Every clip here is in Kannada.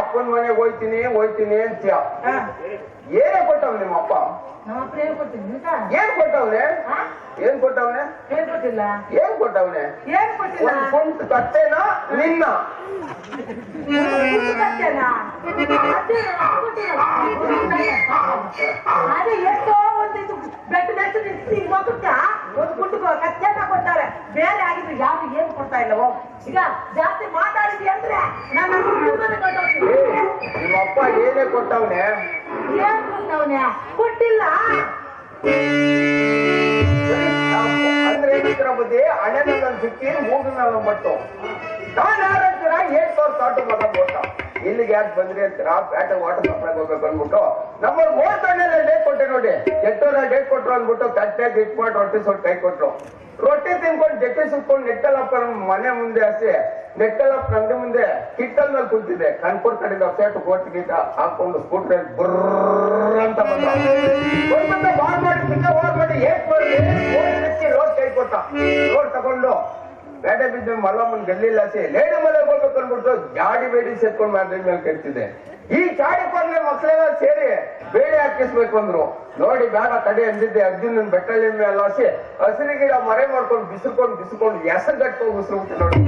ಅಪ್ಪನ ಮನೆಗೆ ಹೋಯ್ತೀನಿ ಅಂತೀಯ. ಏನೇ ಕೊಟ್ಟವ್ ನಿಮ್ಮಪ್ಪ? ಏನ್ ಕೊಡ್ತೀನಿ ಏನ್ ಕೊಟ್ಟವ್ನೆ? ಏನ್ ಕೊಟ್ಟವ್ನೆ? ಏನ್ ಕೊಟ್ಟಿಲ್ಲ. ಏನ್ ಕೊಟ್ಟವ್ನೆ? ಏನ್ ಕೊಟ್ಟಿಲ್ಲ. ಒಂದ್ ಕುಂಟ್ ಕಟ್ಟೆನಾ ನಿನ್ನ? ಅದೇ ಎಷ್ಟೋ ಒಂದು ಬೆಟ್ಟು ಬೆಟ್ಟು ಮಗುತ್ತ ಒಂದು ಕುಟುಂಬ ಕಚ್ಚೆನ ಕೊಡ್ತಾರೆ. ಬೇರೆ ಆಗಿದ್ರೆ ಯಾರು ಏನ್ ಕೊಡ್ತಾ ಇಲ್ಲ. ಈಗ ಜಾಸ್ತಿ ಮಾತಾಡಿದ್ವಿ ಅಂದ್ರೆ ನನ್ನ ನಿಮ್ಮಪ್ಪ ಏನೇ ಕೊಟ್ಟವ್ನೆ? ಏನ್ ಕೊಟ್ಟವ್ನೆ? ಕೊಟ್ಟಿಲ್ಲ ಅಂದ್ರೆ ಏನಂತೀರ ಬುದ್ಧಿ? ಹಣೆನ ಸಿಕ್ಕಿ ಮೂಗನ ಬಟ್ಟು ನಾನು ಯಾರಂತೀರ? 8,000 ತಾಟು ಮಗ ಕೊಟ್ಟ. ಇಲ್ಲಿಗೆ ಯಾಕೆ ಬಂದ್ರಿ ಅಂತೀರ? ಪ್ಯಾಟ ವಾಟರ್ ಸಪ್ಲೈ ಹೋಗ್ಬೇಕು ಅಂದ್ಬಿಟ್ಟು ನಮ್ಮ ಓಟಣ್ಣೆಲ್ಲ ಡೇಟ್ ಕೊಟ್ಟೆ ನೋಡಿ. ಎಷ್ಟೋರ ಡೇಟ್ ಕೊಟ್ರು ಅಂದ್ಬಿಟ್ಟು ಕಟ್ಟಾಗಿ ಇಟ್ ಮಾಡಿ ರೊಟ್ಟಿ ಸ್ವಲ್ಪ ಕೈ ಕೊಟ್ರು. ರೊಟ್ಟಿ ತಿನ್ಕೊಂಡು ಜಟ್ಟಿ ಸುತ್ಕೊಂಡು ನೆಟ್ಟಲಪ್ಪ ಮನೆ ಮುಂದೆ ಹಸಿ ನೆಟ್ಟಲಪ್ಪ ನಂದಿ ಮುಂದೆ ಕಿಟ್ಟಲ್ ಮೇಲೆ ಕುಂತಿದೆ. ಕನ್ಪುರ್ ಕಡೆಯಿಂದ ಸೇಟು ಕೋಟಿ ಗೀಟ ಹಾಕೊಂಡು ಸ್ಕೂಟರ್ ಬರ್ರ ಅಂತ ಬಂದ ಬಾಳ್ ಮಾಡಿ ಪಿಕ್ಕ ಓಡ್ ಮಾಡಿ ಏಟ್ ಮಾಡಿ ರೋಡ್ ಕೈ ಕೊಟ್ಟ. ರೋಡ್ ತಗೊಂಡು ಬೇಡ ಬಿದ್ದು ಮಲ್ಲಮ್ಮನ್ ಗಲ್ಲಿಲ್ಲ ಹಸಿ ಲೇಡಿ ಮಲೆ ಹೋಗ್ಬೇಕು ಅಂದ್ಬಿಟ್ಟು ಗಾಡಿ ಬೇಡಿ ಸೇರ್ಕೊಂಡು ಮಾಡ್ರಿ ಮೇಲೆ ಕಟ್ತಿದೆ. ಈ ಚಾಡಿ ಬಂದ್ರೆ ಮಕ್ಕಳೆಲ್ಲ ಸೇರಿ ಬೇಳೆ ಹಾಕಿಸ್ಬೇಕು ಅಂದ್ರು. ನೋಡಿ ಬೇಡ ತಡೆ ಅಂದಿದ್ದೆ. ಅರ್ಜುನನ್ ಬೆಟ್ಟಲ್ಲಿ ಮೇಲೆ ಹಸಿ ಹಸಿರು ಗಿಡ ಮರೆ ಮಾಡ್ಕೊಂಡು ಬಿಸಿಕೊಂಡು ಹೆಸರುಗಟ್ಟು ಉಸಿರು ನೋಡಿ.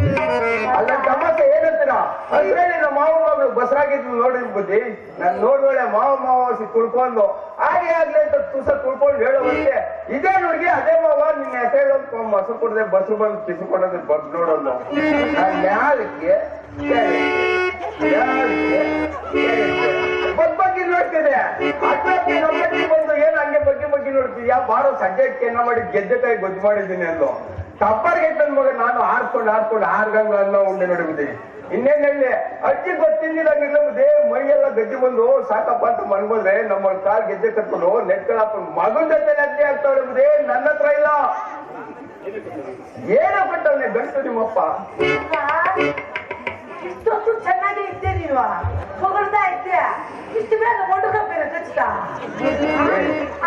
ಅಲ್ಲ ತಮ್ಮಕ್ಕೆ ಏನಂತೀರ? ಹಸಿರೇಳಿ ನಮ್ಮ ಮಾವ ಮಗಳು ಬಸರಾಗಿದ್ದು ನೋಡಿ ಬುದ್ಧಿ. ನಾನು ನೋಡ್ಬೇಳೆ ಮಾವ ಹಸಿ ತುಳ್ಕೊಂಡು ಹಾಗೆ ಆಗ್ಲಿ ಅಂತ ತುಸ ತುಳ್ಕೊಂಡು ಹೇಳೋವಂತೆ ಇದೇ ನೋಡ್ಗಿ ಅದೇ ಮಾವ ನಿನ್ನ ಹೆಸರು ಮೊಸರು ಕೊಡದೆ ಬಸ್ರು ಬಂದು ಕಿಸಿಕೊಂಡದ್ ಬಂದು ನೋಡೋದು. ನ್ಯಾಯಕ್ಕೆ ಬಗ್ಗೆ ನೋಡ್ತಿದೆ. ಅಷ್ಟೊತ್ತಿಗೆ ನಮ್ಮಲ್ಲಿ ಬಂದು ಏನ್ ಹಂಗೆ ಬಗ್ಗೆ ನೋಡ್ತಿದ್ಯಾ? ಬಾರೋ ಸಂಜೆಕ್ಕೆ ಏನ ಮಾಡಿ ಗೆದ್ದೆಕಾಯಿ ಗೊಜ್ಜು ಮಾಡಿದ್ದೀನಿ ಅಂದು ಟಪ್ಪರ್ಗೆ ನನ್ ಮಗ ನಾನು ಆರ್ಸ್ಕೊಂಡು ಆರ್ಗಂಗ ಅನ್ನೋ ಉಂಡೆ ನೋಡಿಬಿದ್ದೀನಿ. ಇನ್ನೇನ್ ಹೇಳಿ ಅಜ್ಜಿ ಗೊತ್ತಿದ್ದಿಲ್ಲ ಬುದ್ಧಿ. ಮೈಯೆಲ್ಲ ಗದ್ದಿ ಬಂದು ಸಾಕಪ್ಪ ಅಂತ ಮನ್ಬೋದ್ರೆ ನಮ್ಮ ಕಾಲ್ ಗೆದ್ದೆ ಕಟ್ಕೊಂಡು ನೆಟ್ಕೊಳಪ್ಪ ಮಗನ ಜೊತೆ ಅಜ್ಜಿ ಆಗ್ತಾವ್ರೆ ಬುದ್ಧಿ. ನನ್ನ ಹತ್ರ ಇಲ್ಲ. ಏನೋ ಕೊಟ್ಟವ್ನೆ ಗಂಟು ನಿಮ್ಮಪ್ಪ. ಇಷ್ಟೊಂದು ಚೆನ್ನಾಗಿ ಇದ್ದೆ ನೀನು ಹೊಗಳ್ತಾ ಇದ್ದೆ. ಇಷ್ಟು ಬೇಗ ಮೊಂಡುಕ ಬೇರೆ ಖಚಿತ.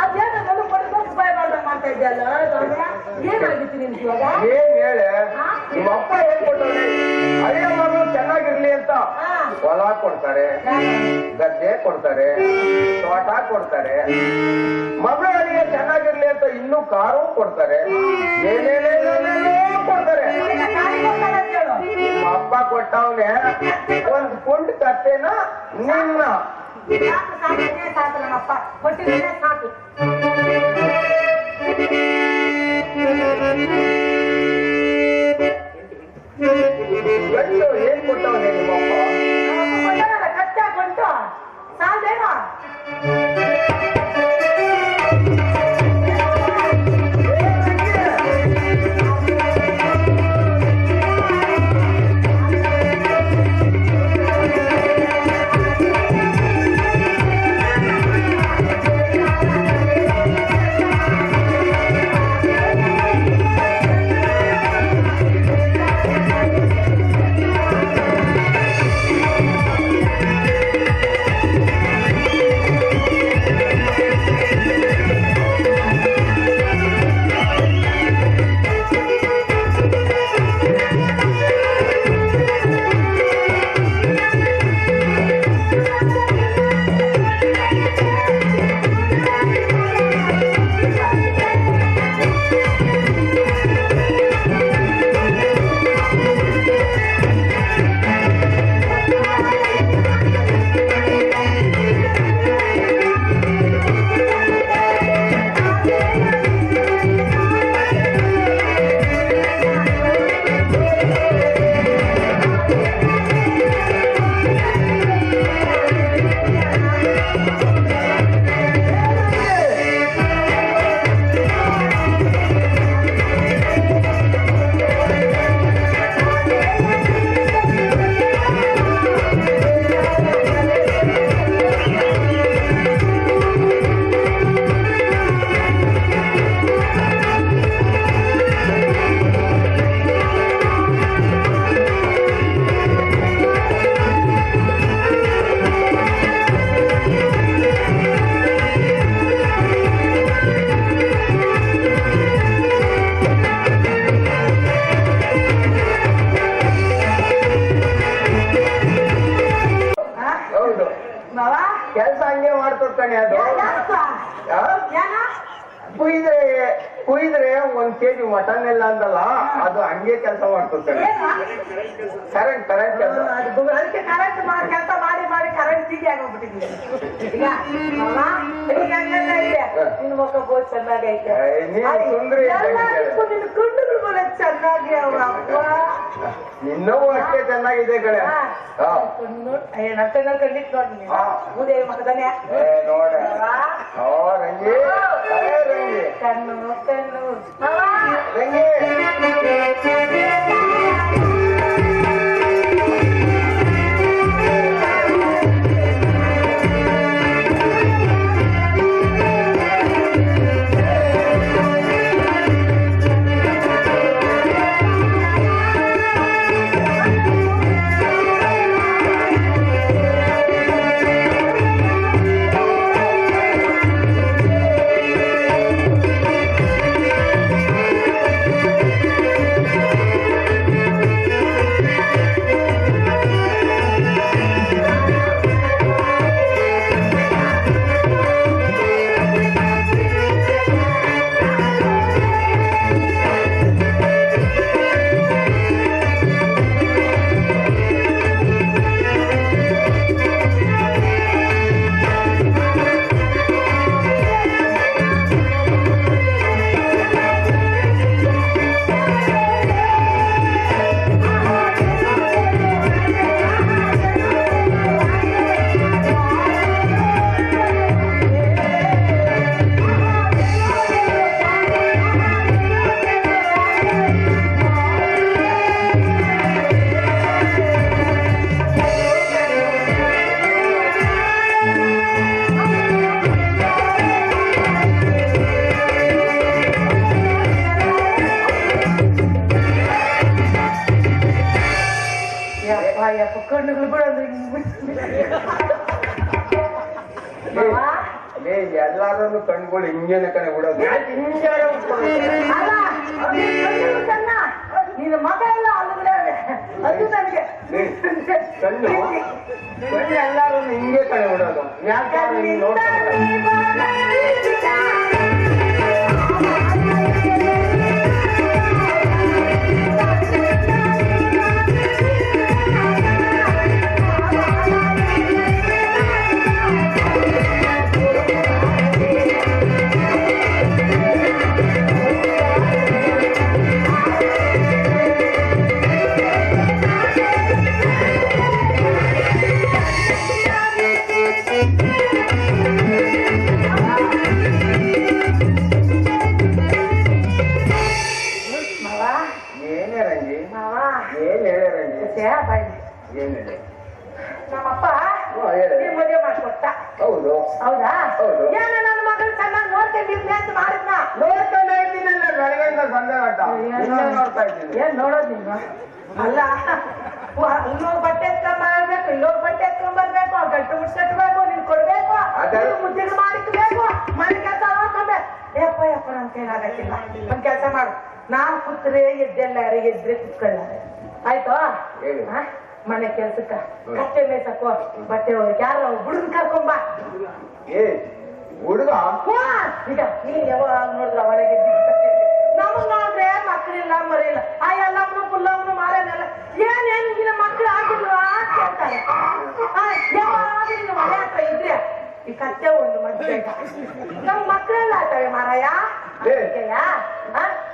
ಅದೇನ ಮೊಂಡು ಉಪಾಯ ಮಾಡ್ತಾ ಇದ್ದಲ್ಲ. ಏನಾಗಿತ್ತು ನಿಮ್ಗೆ ಇವಾಗ? ಏನ್ ಹೇಳೆ? ನಿಮ್ಮಪ್ಪ ಏನ್ ಕೊಟ್ಟವ್ರೆ? ಹಳೆಯ ಮಗಳು ಚೆನ್ನಾಗಿರ್ಲಿ ಅಂತ ಹೊಲ ಕೊಡ್ತಾರೆ, ಗದ್ದೆ ಕೊಡ್ತಾರೆ, ತೋಟ ಕೊಡ್ತಾರೆ. ಮಗಳಿಗೆ ಚೆನ್ನಾಗಿರ್ಲಿ ಅಂತ ಇನ್ನೂ ಕಾರು ಕೊಡ್ತಾರೆ, ಏನೇನೇನೇನೇನೋ ಕೊಡ್ತಾರೆ. ನಿಮ್ಮ ಅಪ್ಪ ಕೊಟ್ಟವನೆ ಒಂದ್ ಕುಂಟ್ ಕಟ್ಟೆನ ನಿನ್ನ. ಸಾಕು ನಮ್ಮಪ್ಪ ಕೊಟ್ಟಿದ್ರೆ ಸಾಕು. ಗಂಟು ಏನ್ ಕೊಟ್ಟವನೆ ನಿಮ್ಮಪ್ಪ? ಕಟ್ಟ ಕೊಂಟು ಸಾಲ್ದೇನೋ? ಮಾಡ್ತದ ಕಣೆ ಅದು ಏನ ಕುಯ್ದ್ರೆ 1 kg ಮಟನ್ ಇಲ್ಲ ಅಂದಲ್ಲ, ಅದು ಹಂಗೆ ಕೆಲಸ ಮಾಡ್ತದ ಕರೆಂಟ್ ಕೆಲಸ. ಅದಕ್ಕೆ ಕರೆಂಟ್ ಮಾಡಿ ಕೆಲಸ ಮಾಡಿ ಮಾಡಿ ಕರೆಂಟ್ ಸಿಗಿ ಆಗೋಗ್ಬಿಟ್ಟಿದ್ವಿ. ಈಗ ನಿನ್ ಮುಖ ಬಹು ಚೆನ್ನಾಗೈತೆ, ನಿನ್ ಕುಂಡುಗಳು ಬರ ಚೆನ್ನಾಗಿ ಅಪ್ಪ, ಇನ್ನೂ ಅಷ್ಟೇ ಚೆನ್ನಾಗಿದೆ ಕಡೆ. ನರ್ತನ ಕಂಡಿತ್ತು ನೋಡಿ ಉದಯ ಮಗದನೆ ನೋಡ ರಂಗಿ ಕಣ್ಣು ಕಣ್ಣು ರಂಗಿ. ಕಣ್ಣುಗಳು ಬಿಡೋದು ಎಲ್ಲಾರು ಕಣ್ಗಳು ಹಿಂಗೇನೆ ಕಣೆ ಬಿಡೋದು. ನಿನ್ನ ಮಗ ಎಲ್ಲ ಅಲ್ಲುಗಳೇ ಅದು ನನಗೆ ಕಣ್ಣು ಎಲ್ಲಾರು ಹಿಂಗೆ ಕಣೆ ಬಿಡೋದು. ಯಾಕೆ ನಮ್ಮಪ್ಪ ಮದುವೆ ಮಾಡ್ಕೊಟ್ಟ. ಹೌದು ಹೌದಾ? ಏನ ನನ್ನ ಮಗಳು ಚೆನ್ನಾಗಿ ನೋಡ್ಕೊಂಡಿದ್ನಿ ಅಂತ ಮಾಡಿದ್ನ. ನೋಡ್ಕೊಂಡೇ ಇದ್ದೀನಲ್ಲ ಬೆಳಗ್ಗೆಯಿಂದ ಸಂಜೆ ಗಂಟ ನೋಡ್ತಾ ಇದ್ದೀನಿ. ಏನ್ ನೋಡೋದ್ ನೀನು? ಅಲ್ಲ ಇಲ್ಲೋರ್ ಬಟ್ಟೆ ಎತ್ಕೊಂಡ್ಬರ್ಬೇಕು, ಇಲ್ಲೋರ್ ಬಟ್ಟೆ ಎತ್ಕೊಂಡ್ಬರ್ಬೇಕು, ಗಂಟು ಮುಟ್ಕಟ್ಬೇಕು, ನೀನ್ ಕೊಡ್ಬೇಕು, ಮುದ್ದಿಗೆ ಮಾಡಿಕ್ಬೇಕು, ಮನೆ ಕೆಲಸ ಮಾಡ್ಕೊಂಡ್ಬೇಕು. ಯಪ್ಪ ನನ್ ಕೈಲಾಗಕ್ಕಿಲ್ಲ. ಒಂದ್ ಕೆಲಸ ಮಾಡು, ನಾನ್ ಕೂತ್ರೆ ಎದ್ದೆಲ್ಲಾರೆ, ಎದ್ರೆ ಕುತ್ಕೊಳ್ಳಾರೆ, ಆಯ್ತು? ಮನೆ ಕೆಲ್ಸಕ್ಕ ಕಟ್ಟೆ ಮೇಸಕ್ಕೋ, ಬಟ್ಟೆ ಹೋಗಿ ಯಾರೋ ಹುಡುಗನ್ ಕರ್ಕೊಂಬ. ಹುಡುಗ ಈಗ ನೀ ಯಾವಾಗ ನೋಡಿದ್ರ ಒಳಗೆ ನಮಗ್ ನೋಡ್ರೆ ಮಕ್ಕಳಿಲ್ಲ ಮರಿಲ್ಲ, ಆ ಎಲ್ಲಮ್ಮನು ಪುಲ್ಲಮ್ಮನು ಮಾರನೆಲ್ಲ ಏನೇನ್ ನಿನ್ನ ಮಕ್ಳು ಆಗಿದ್ರು ಅಂತ ಕೇಳ್ತಾರೆ. ಯಾವಾಗ ನಿನ್ನ ಮನೆ ಹತ್ರ ಇದ್ರೆ ಈ ಕತ್ತೆ ಒಂದು ಮದ್ವೆ ನಮ್ ಮಕ್ಕಳೆಲ್ಲ ಆಗ್ತವೆ ಮಾರಾಯ.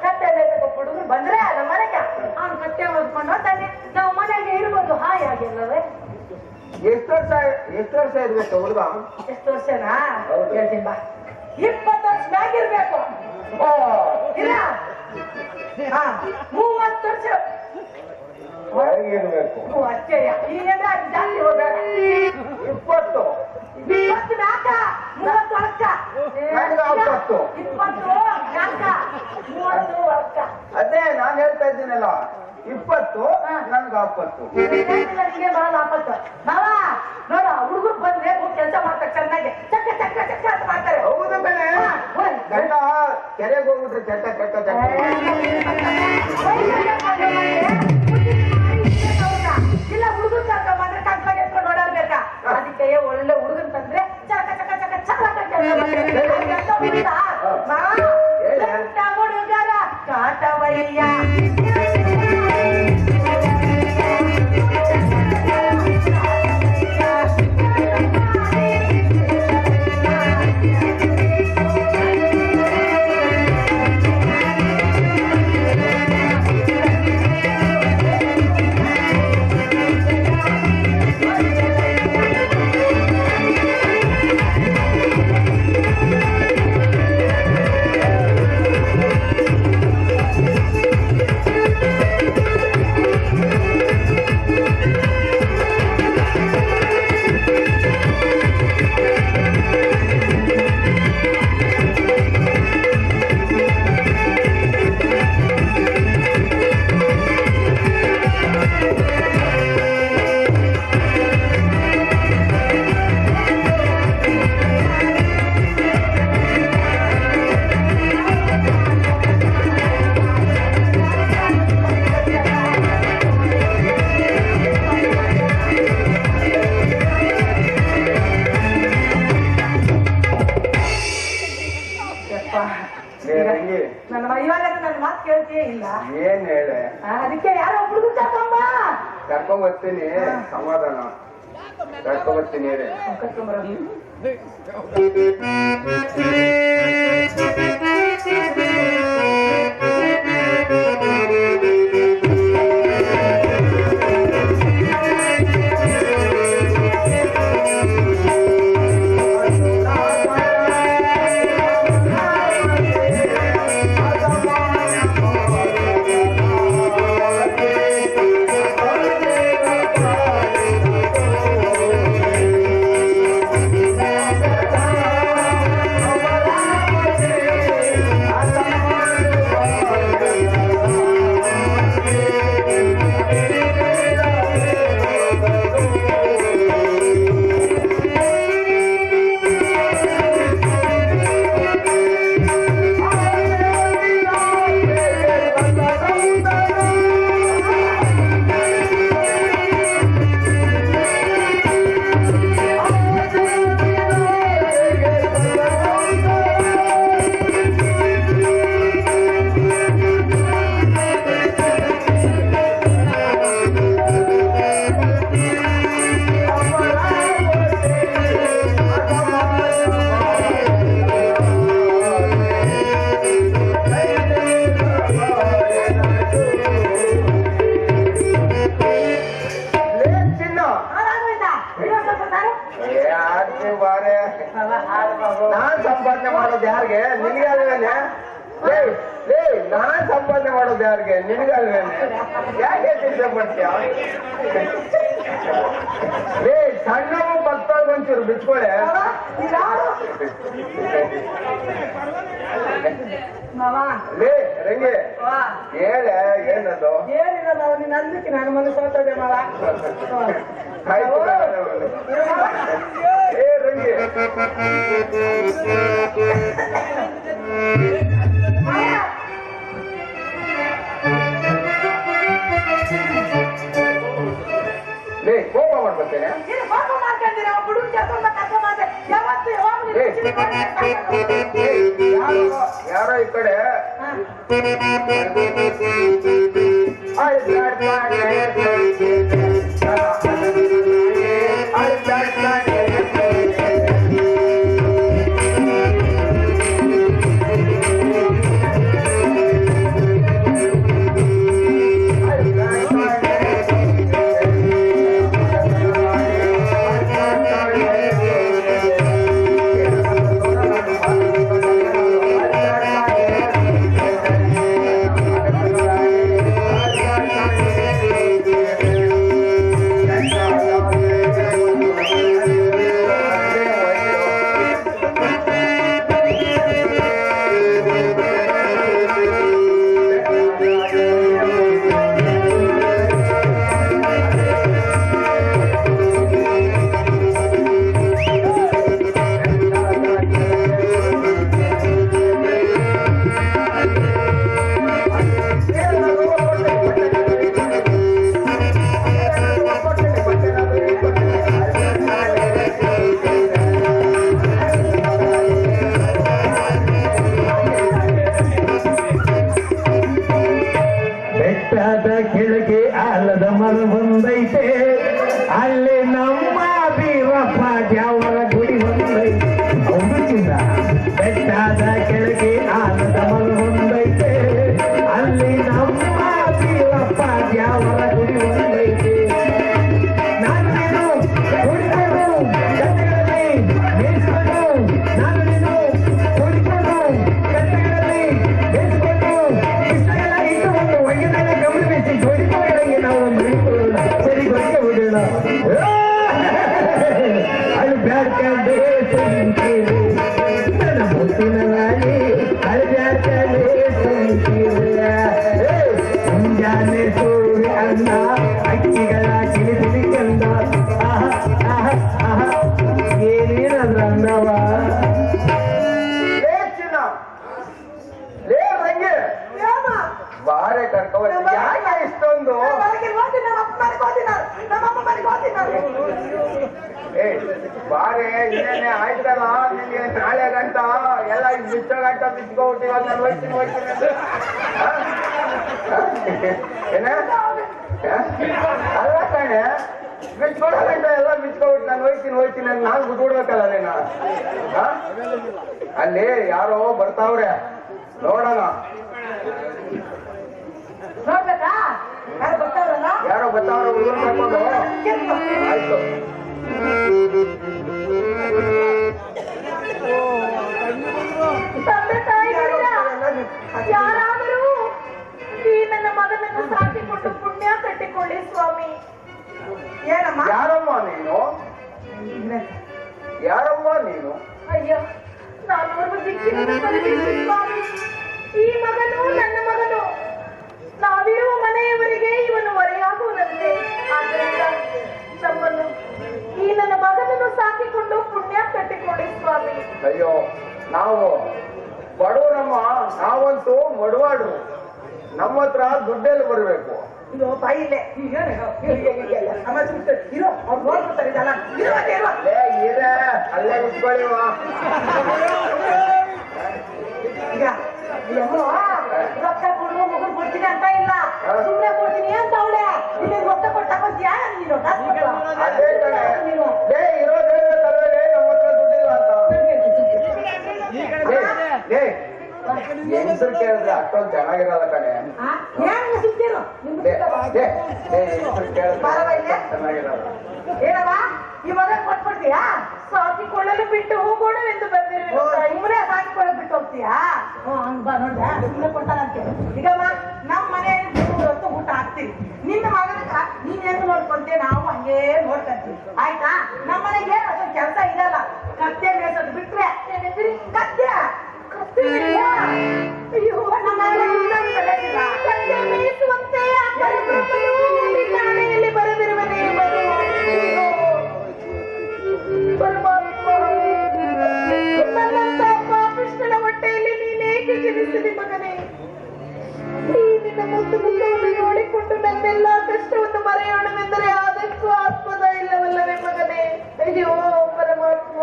ಕತ್ತೆ ಮೇಸಕ್ಕ ಹುಡುಗರು ಬಂದ್ರೆ ನಮ್ಮ ಮನೆಗೆ ಅವ್ನು ಕತ್ತೆ ಓದ್ಕೊಂಡು ಹೋಗ್ತಾನೆ, ನಾವು ಮನೆಗೆ ಇರ್ಬೋದು ಹಾಯಾಗಿಲ್ಲವೇ. ಎಷ್ಟು ವರ್ಷ ಇರ್ಬೇಕು ಹುಡುಗ? ಎಷ್ಟು ವರ್ಷನಾ ಹೇಳ್ತೀನಿ ಬಾ. 20 ವರ್ಷ ಮ್ಯಾಗಿರ್ಬೇಕು. ಇಲ್ಲ 30 ವರ್ಷ ಒಳಗಿರ್ಬೇಕು ಅಷ್ಟೇ. ಈಗಂದ್ರೆ ಅದು ಜಾಸ್ತಿ ಹೋಗ್ಬೇಡ. 20 ಮ್ಯಾಕ 30 ವರ್ಷ 20 ಮ್ಯಾಕ 30 ವರ್ಷ. ಅದೇ ನಾನ್ ಹೇಳ್ತಾ ಇದ್ದೀನಲ್ಲ, 20 ನನ್ಗೆ 40. ನಿಮಗೆ ಬರಲ್ಲ 40. ಬಾವಾ ನೋಡ, ಹುಡುಗರು ಬಂದ್ರೆ ಕೆಲಸ ಮಾಡ್ತಾರೆ ಚೆನ್ನಾಗಿ, ಚಕ್ಕ ಚಕ್ಕ ಚಕ್ಕ ಅಂತ ಮಾಡ್ತಾರೆ. ಹೌದು ಕಣೆ, ಗಂಡ ಕೆರೆಗೆ ಹೋಗ್ಬಿಟ್ರೆ ಚಕ್ಕ ಚಕ್ಕ ಚಕ್ಕ. ಇಲ್ಲ ಹುಡುಗನ್ ಕರ್ಕೊಂಡ್ಬಂದ್ರೆ ಕಟ್ಲಾಗ ಎತ್ಕೊಂಡು ಓಡಾಡ್ಬೇಕಾ? ಅದಕ್ಕೆ ಒಳ್ಳೆ ಹುಡುಗನ್ ತಂದ್ರೆ ಚಕ ಚಕ ಚಕ ಹುಡುಗರ ಕಾಟವಯ್ಯ ನನ್ನ ಇವಾಗ ನನ್ನ ಮಾತು ಕೇಳ್ತೀಯೇ ಇಲ್ಲ. ಏನ್ ಹೇಳೆ? ಅದಕ್ಕೆ ಯಾರೋ ಹುಡುಗ ಕರ್ಕೊಂಡ್ ಬರ್ತೀನಿ, ಸಮಾಧಾನ ಕರ್ಕೊಂಡ್ ಬರ್ತೀನಿ ಹೇಳಿ. ನಾನ್ ಸಂಪಾದನೆ ಮಾಡೋದು ಯಾರಿಗೆ? ನಿನ್ಗೆ ಅಲ್ವೇನೆ? ನಾನ್ ಸಂಪಾದನೆ ಮಾಡೋದು ಯಾರಿಗೆ? ನಿನ್ಗೆ ಅಲ್ವೇನೆ? ಯಾಕೆ ಚಿಂತೆ ಮಾಡ್ತೀಯ? ಸಣ್ಣವು ಭಕ್ತಾಗ ಒಂಚೂರು ಬಿಚ್ಕೊಳೆ. ರಂಗಿ ಹೇಳೆ, ಏನದು? ಏನಿಲ್ಲ ನಾವು ನೀನ್ ಅಂದಕ್ಕೆ ನಾನು ಮನಸ್ಸು ಹೋಗ್ತದೆ ಮಾವ. ಏ ರಂಗಿ ಕೋಪ ಮಾಡ್ಬರ್ತೇನೆ. ಯಾರೋ ಈ ಕಡೆ ಕೆಳಗೆ ಆನಂದ ಹೊಂದೈತೆ ಅಲ್ಲಿ ನಮ್ಮ ಬೀರಪ್ಪ ದ್ಯಾವರ ಗುಡಿ ಹೊಂದೈತೆ ನಾನು ನೀನು ಕೂಡಿಕೊಂಡು ಗದ್ದೆಗಳಲ್ಲಿ ಮೇಯಿಸಿಕೊಂಡು ನಾನು ನೀನು ಕೂಡಿಕೊಂಡು ಗದ್ದೆಗಳಲ್ಲಿ ಮೇಯಿಸಿಕೊಂಡು ಇಷ್ಟೆಲ್ಲ ಇಟ್ಟುಕೊಂಡು ಒಯ್ಯದನ್ನ ಗಮನಿಸಿ ಜೋಡಿಕೊಂಡಂಗೆ ನಾವು ಮರಿಕೊಳ್ಳೋಣ ಸರಿ ಗೊತ್ತೇ ಬಿಡೋಣ ಅದು ಬ್ಯಾಡ್ಕಂಡೇ ನನ್ನ ಮುತ್ತಿನ ರಾಣಿ ಅಳ್ಬ್ಯಾಡ್ಕಂಡೇ ಮುಂಜಾನೆ ಸೂರ್ಯ ಅನ್ನ ಅಕ್ಕಿಗಳ ಕಿಲಿಬಿಲಿ ಕಂದ ಏನೇನದ್ರ ಅಂದವ ಲೇ ಚಿನ್ನ, ಲೇ ರಂಗೆ, ಬಾರೆ ಕರ್ಕೊಂಡ್ ಯಾಕೆ ಇಷ್ಟೊಂದು ಏ ಬಾರೆ ಇನ್ನೇನೆ ಆಯ್ತಲ್ಲ ನಿನ್ಗೆ ನಾಳೆ ಗಂಟ ಎಲ್ಲ ಬಿಚ್ಚ ಗಂಟ ಬಿಚ್ಕೊಬಿಟ್ಟು ಇವಾಗ ನಾನು ಹೋಗ್ತೀನಿ ಏನ ಅಲ್ಲ ಕಣೆ ಬಿಚ್ಕೊಡೋ ಗಂಟ ಎಲ್ಲ ಬಿಚ್ಕೊಬಿಟ್ಟು ನಾನು ಹೋಗ್ತೀನಿ ಅಂತ ನಾನು ಬಿಟ್ಬಿಡ್ಬೇಕಲ್ಲ ನೀನು ಅಲ್ಲಿ ಯಾರೋ ಬರ್ತಾವ್ರೆ ನೋಡೋಣ ನೋಡ್ಬೇಕಾ ಯಾರು ಬರ್ತಾವ್ರಲ್ಲ ಯಾರೋ ಬರ್ತಾವ್ರೆ ಹುಡುಗರು ಕರ್ಕೊಂಡು ಆಯ್ತು ತಂದೆ ತಾಯಿಗಳಿಲ್ಲ ಯಾರಾದರೂ ಈ ನನ್ನ ಮಗನನ್ನು ಸಾಕಿಕೊಂಡು ಪುಣ್ಯ ಕಟ್ಟಿಕೊಳ್ಳಿ ಸ್ವಾಮಿ. ಏನಮ್ಮ ಯಾರಮ್ಮ ನೀನು ಯಾರಮ್ಮ ನೀನು ಅಯ್ಯೋ ನಾನು ಒಂದು ದಿಕ್ಕಿನಿಂದ ಬಂದಿದ್ದೀನಿ ಸ್ವಾಮಿ. ಈ ಮಗನು ನನ್ನ ಮಗನು, ನಾವಿರುವ ಮನೆಯವರಿಗೆ ಇವನು ಹೊರೆಯಾಗುವುದಂತೆ. ಆದ್ದರಿಂದ ನಮ್ಮನ್ನು ಈ ನನ್ನ ಮಗನನ್ನು ಸಾಕಿಕೊಂಡು ಪುಣ್ಯ ಕಟ್ಟಿಕೊಳ್ಳಿ ಸ್ವಾಮಿ. ಅಯ್ಯೋ ನಾವು ಬಡವರಮ್ಮ, ನಾವಂತೂ ಮಡವಾಡ್ರು, ನಮ್ಮ ಹತ್ರ ದುಡ್ಡೆಲ್ಲಿ ಬರ್ಬೇಕು. ಇದು ಬಾಯಿಲೆ ಈಗ ಇರೋ ಅವ್ರು ನೋಡ್ಕೊತಾರೆ ಇದೆಲ್ಲ ಇರ ಅಲ್ಲೇ ನಿಂತ್ಕೊಳ್ಳಿವ ಈಗ ಎಲ್ಲೋ ರೊಕ್ಕ ಕೊಡು ಮಗನ್ ಕೊಡ್ತೀನಿ ಅಂತ ಇಲ್ಲ, ಸುಮ್ಮನೆ ಕೊಡ್ತೀನಿ ಅಂತ ಅವಳೆ ಇಲ್ಲಿ ರೊಕ್ಕ ಕೊಟ್ಟಾಕೋದ್ಯಾ ನೀನು ಅದೇ ಕಣೆ ಲೇ ಇರೋದೇ ತಲೆಗೆ ನಮ್ಮ ಹತ್ರ ದುಡ್ಡಿಲ್ಲ ಅಂತ. ಹೆಂಗಸರು ಕೇಳಿದ್ರೆ ಅಷ್ಟೊಂದು ಚೆನ್ನಾಗಿರಲ್ಲ ಕಣೆ. ಏನು ಸುತ್ತಿರು ಹೆಂಗಸರು ಕೇಳಿದ್ರೆ ಚೆನ್ನಾಗಿರಲ್ಲ. ಏನವ ಈ ಮಗನ್ ಕೊಟ್ಬಿಡ್ತೀಯಾ? ಸಾಕಿಕೊಳ್ಳಲು ಬಿಟ್ಟು ಹೋಗೋಣವೆಂದು ಬಂದಿರುವೆ. ಇವರೇ ಸಾಕಿಕೊಳ್ಳಲು ಬಿಟ್ಟು ಹೋಗ್ತೀಯಾ? ಹಂಗ ಬಾ ನೋಡ್ದ ಸುಮ್ಮನೆ ಕೊಡ್ತಾನಂತೆ. ಈಗಮ್ಮ ನಮ್ಮ ಮನೆಯಲ್ಲಿ ಹೊತ್ತು ಊಟ ಹಾಕ್ತೀವಿ, ನಿನ್ನ ಮಗನ ನೀನ್ ಹೆಂಗ್ ನೋಡ್ಕೊಂತೀವಿ ನಾವು ಹಂಗೇ ನೋಡ್ಕೊಂತೀವಿ ಆಯ್ತಾ. ನಮ್ಮ ಮನೆಗೆ ಅಷ್ಟೊಂದು ಕೆಲಸ ಇರಲ್ಲ, ಕತ್ತೆ ಮೇಸೋದು ಬಿಟ್ರೆ ಕತ್ತೆ ಅಯ್ಯೋ ನಮ್ಮ ಕತ್ತೆ ಮೇಯಿಸುವಂತೆ ಠಾಣೆಯಲ್ಲಿ ಬರೆದಿರುವ ನಿಯಮಗಳು. ಪರಮಾತ್ಮ ನನ್ನಂತ ಪಾಪಿಷ್ಠನ ಹೊಟ್ಟೆಯಲ್ಲಿ ನೀನೇಕೆ ಜನಿಸಿದಿ ಮಗನೇ? ಈ ನಿನ್ನ ಮುದ್ದು ಮುಖವನ್ನು ನೋಡಿಕೊಂಡು ನನ್ನೆಲ್ಲ ಕಷ್ಟವನ್ನು ಮರೆಯೋಣವೆಂದರೆ ಆದಕ್ಕೂ ಆತ್ಮದ ಇಲ್ಲವಲ್ಲವೇ ಮಗನೇ? ಅಯ್ಯೋ ಪರಮಾತ್ಮ.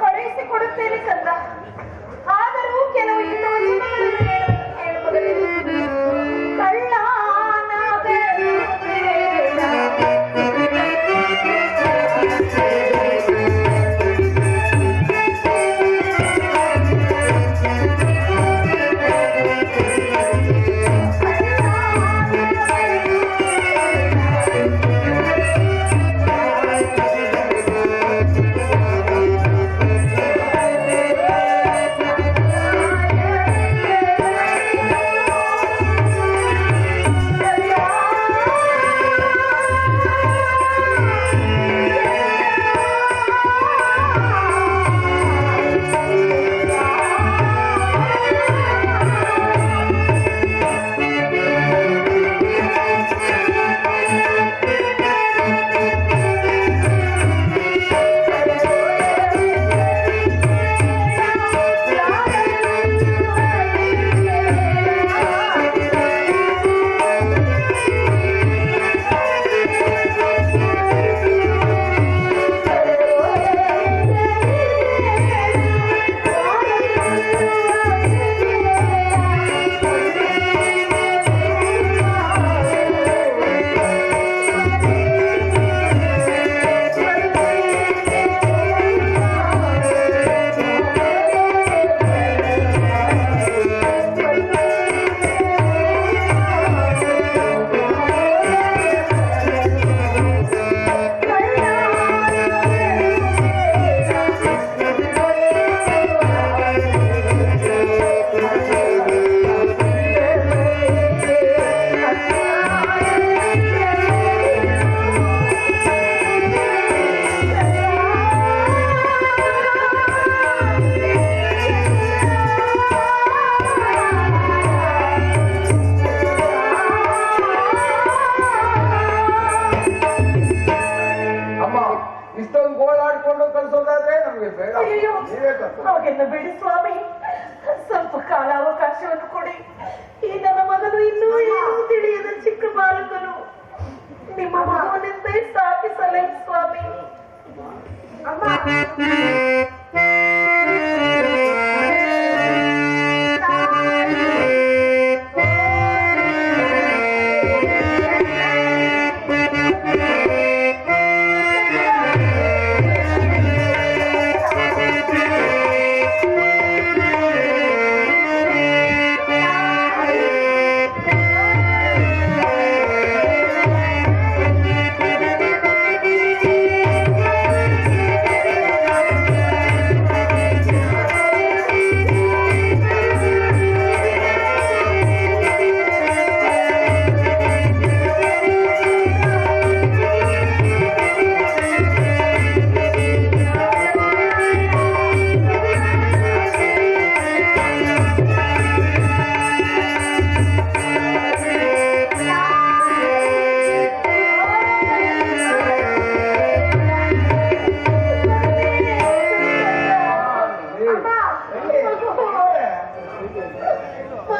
ಕಳುಹಿಸಿ ಕೊಡುತ್ತೇನೆ ಕಂದ, ಆದರೂ ಕೆಲವು ಇನ್ನೂ ವಚನಗಳನ್ನು ಹೇಳು ಮಗನೇ. ಬೇಡವೇ ಬೇಡ, ಅಯ್ಯೋ ನೀವೇ ಕರ್ಕೊಂಡು ಹಾಗೆಲ್ಲ ಬಿಡಿ ಸ್ವಾಮಿ, ಸ್ವಲ್ಪ ಕಾಲಾವಕಾಶವನ್ನು ಕೊಡಿ. ಈ ನನ್ನ ಮಗನು ಇನ್ನೂ ಏನೂ ತಿಳಿಯದ ಚಿಕ್ಕ ಬಾಲಕನು, ನಿಮ್ಮ ಮಗವನ್ನೆಂದೇ ಸ್ಥಾಪಿಸಲೇ ಸ್ವಾಮಿ.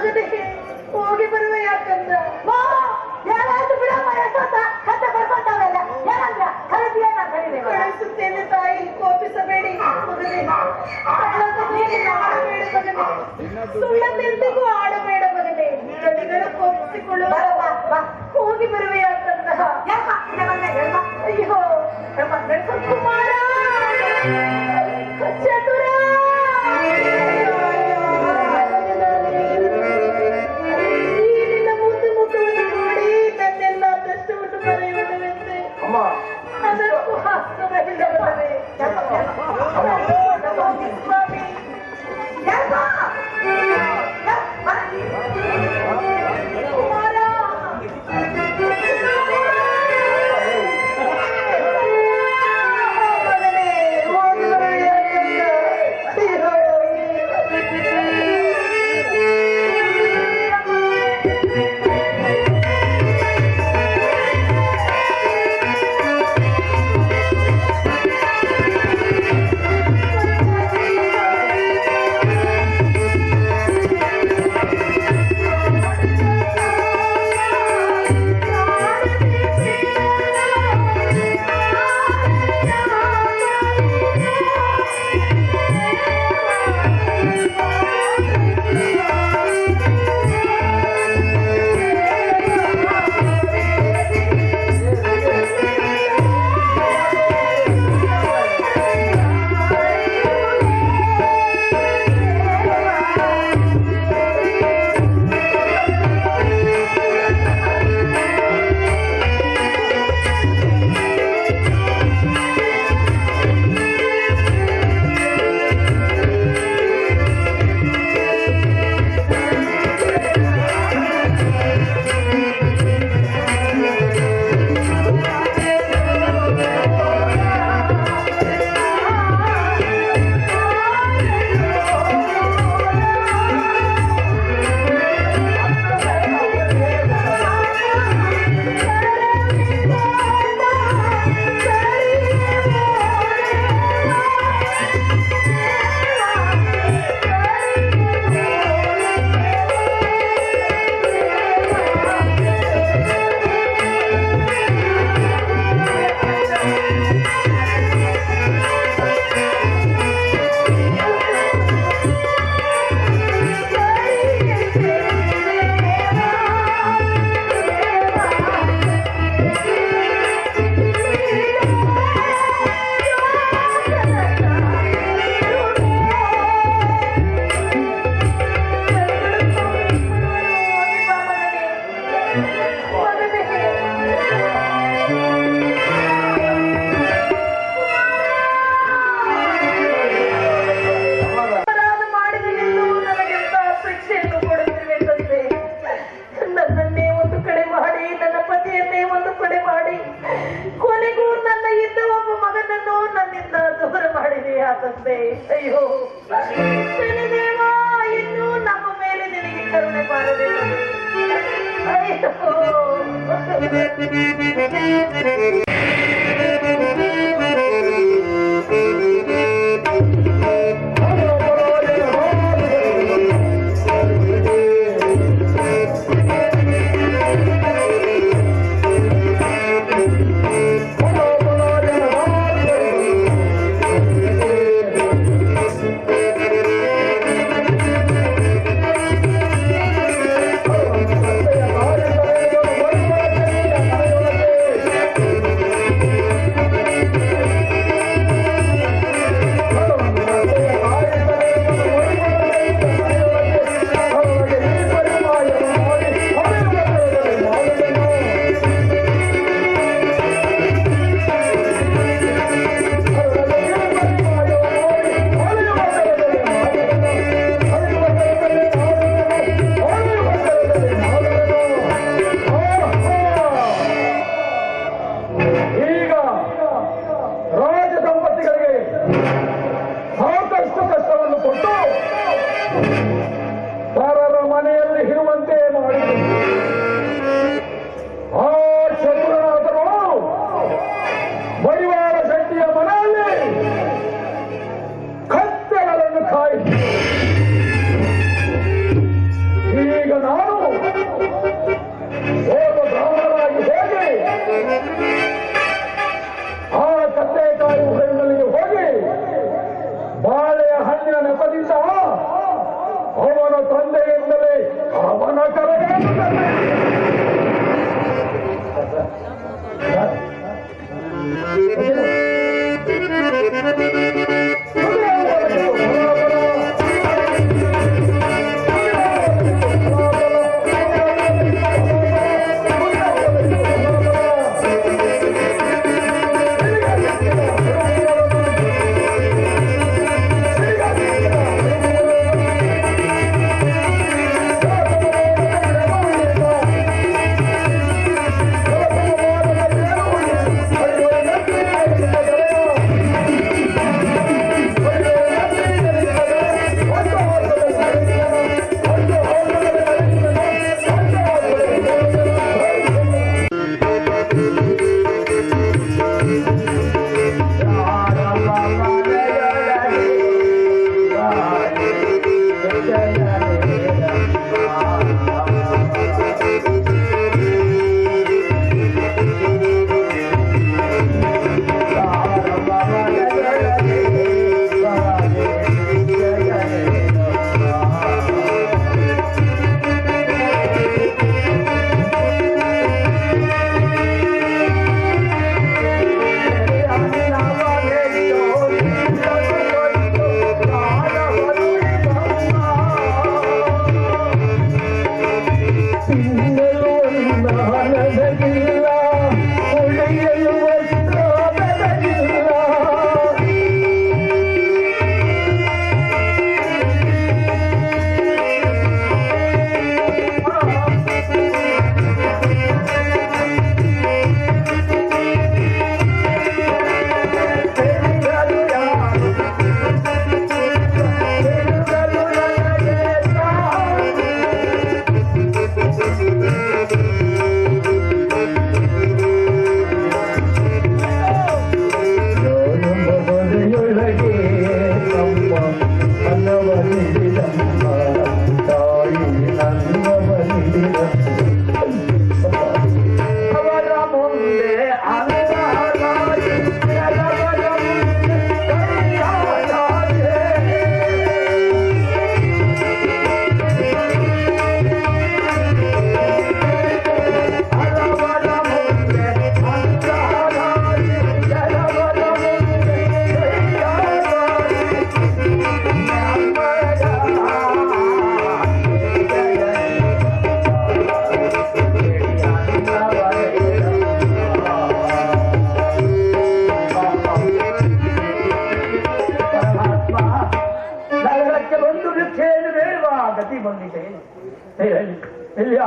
ಮಗನೇ ಹೋಗಿ ಬರುವ ಯಾಕಂದ ಕಳಿಸುತ್ತೇನೆ ತಾಯಿ, ಕೋಪಿಸಬೇಡಿ ಮಗನೇ. ಸುಳ್ಳನ್ನೆಂದಿಗೂ ಆಡಬೇಡ ಮಗನೇ, ಗಡಿಗಳ ಕೋಪಿಸಿಕೊಳ್ಳುವ. ಹೋಗಿ ಬರುವ ಯಾಕಂದ. ಅಯ್ಯೋ ಕುಮಾರ ಚತುರ, ನೀನಿನ ಮುದ್ದು ಮುಖವನ್ನು ನೋಡಿ ನನ್ನೆಲ್ಲ ಕಷ್ಟವನ್ನು ಬರೆಯುವುದರಂತೆ. ಅಮ್ಮ ಅದಕ್ಕೂ ಹಾಸ್ಯವಿಲ್ಲವಲ್ಲವೇ? ಸ್ವಾಮಿ ಕುಮಾರ, ಮಗನೇ ಹೋಗಿ ಬರುವ ಯಾಕಂದ. ಅಯ್ಯೋ ತಂದೆ. ಅಯ್ಯೋ ಶನಿದೇವ, ಇನ್ನೂ ನಮ್ಮ ಮೇಲೆ ನಿನಗೆ ಕರುಣೆ ಬಾರಬೇಕು. ಅಯ್ಯೋ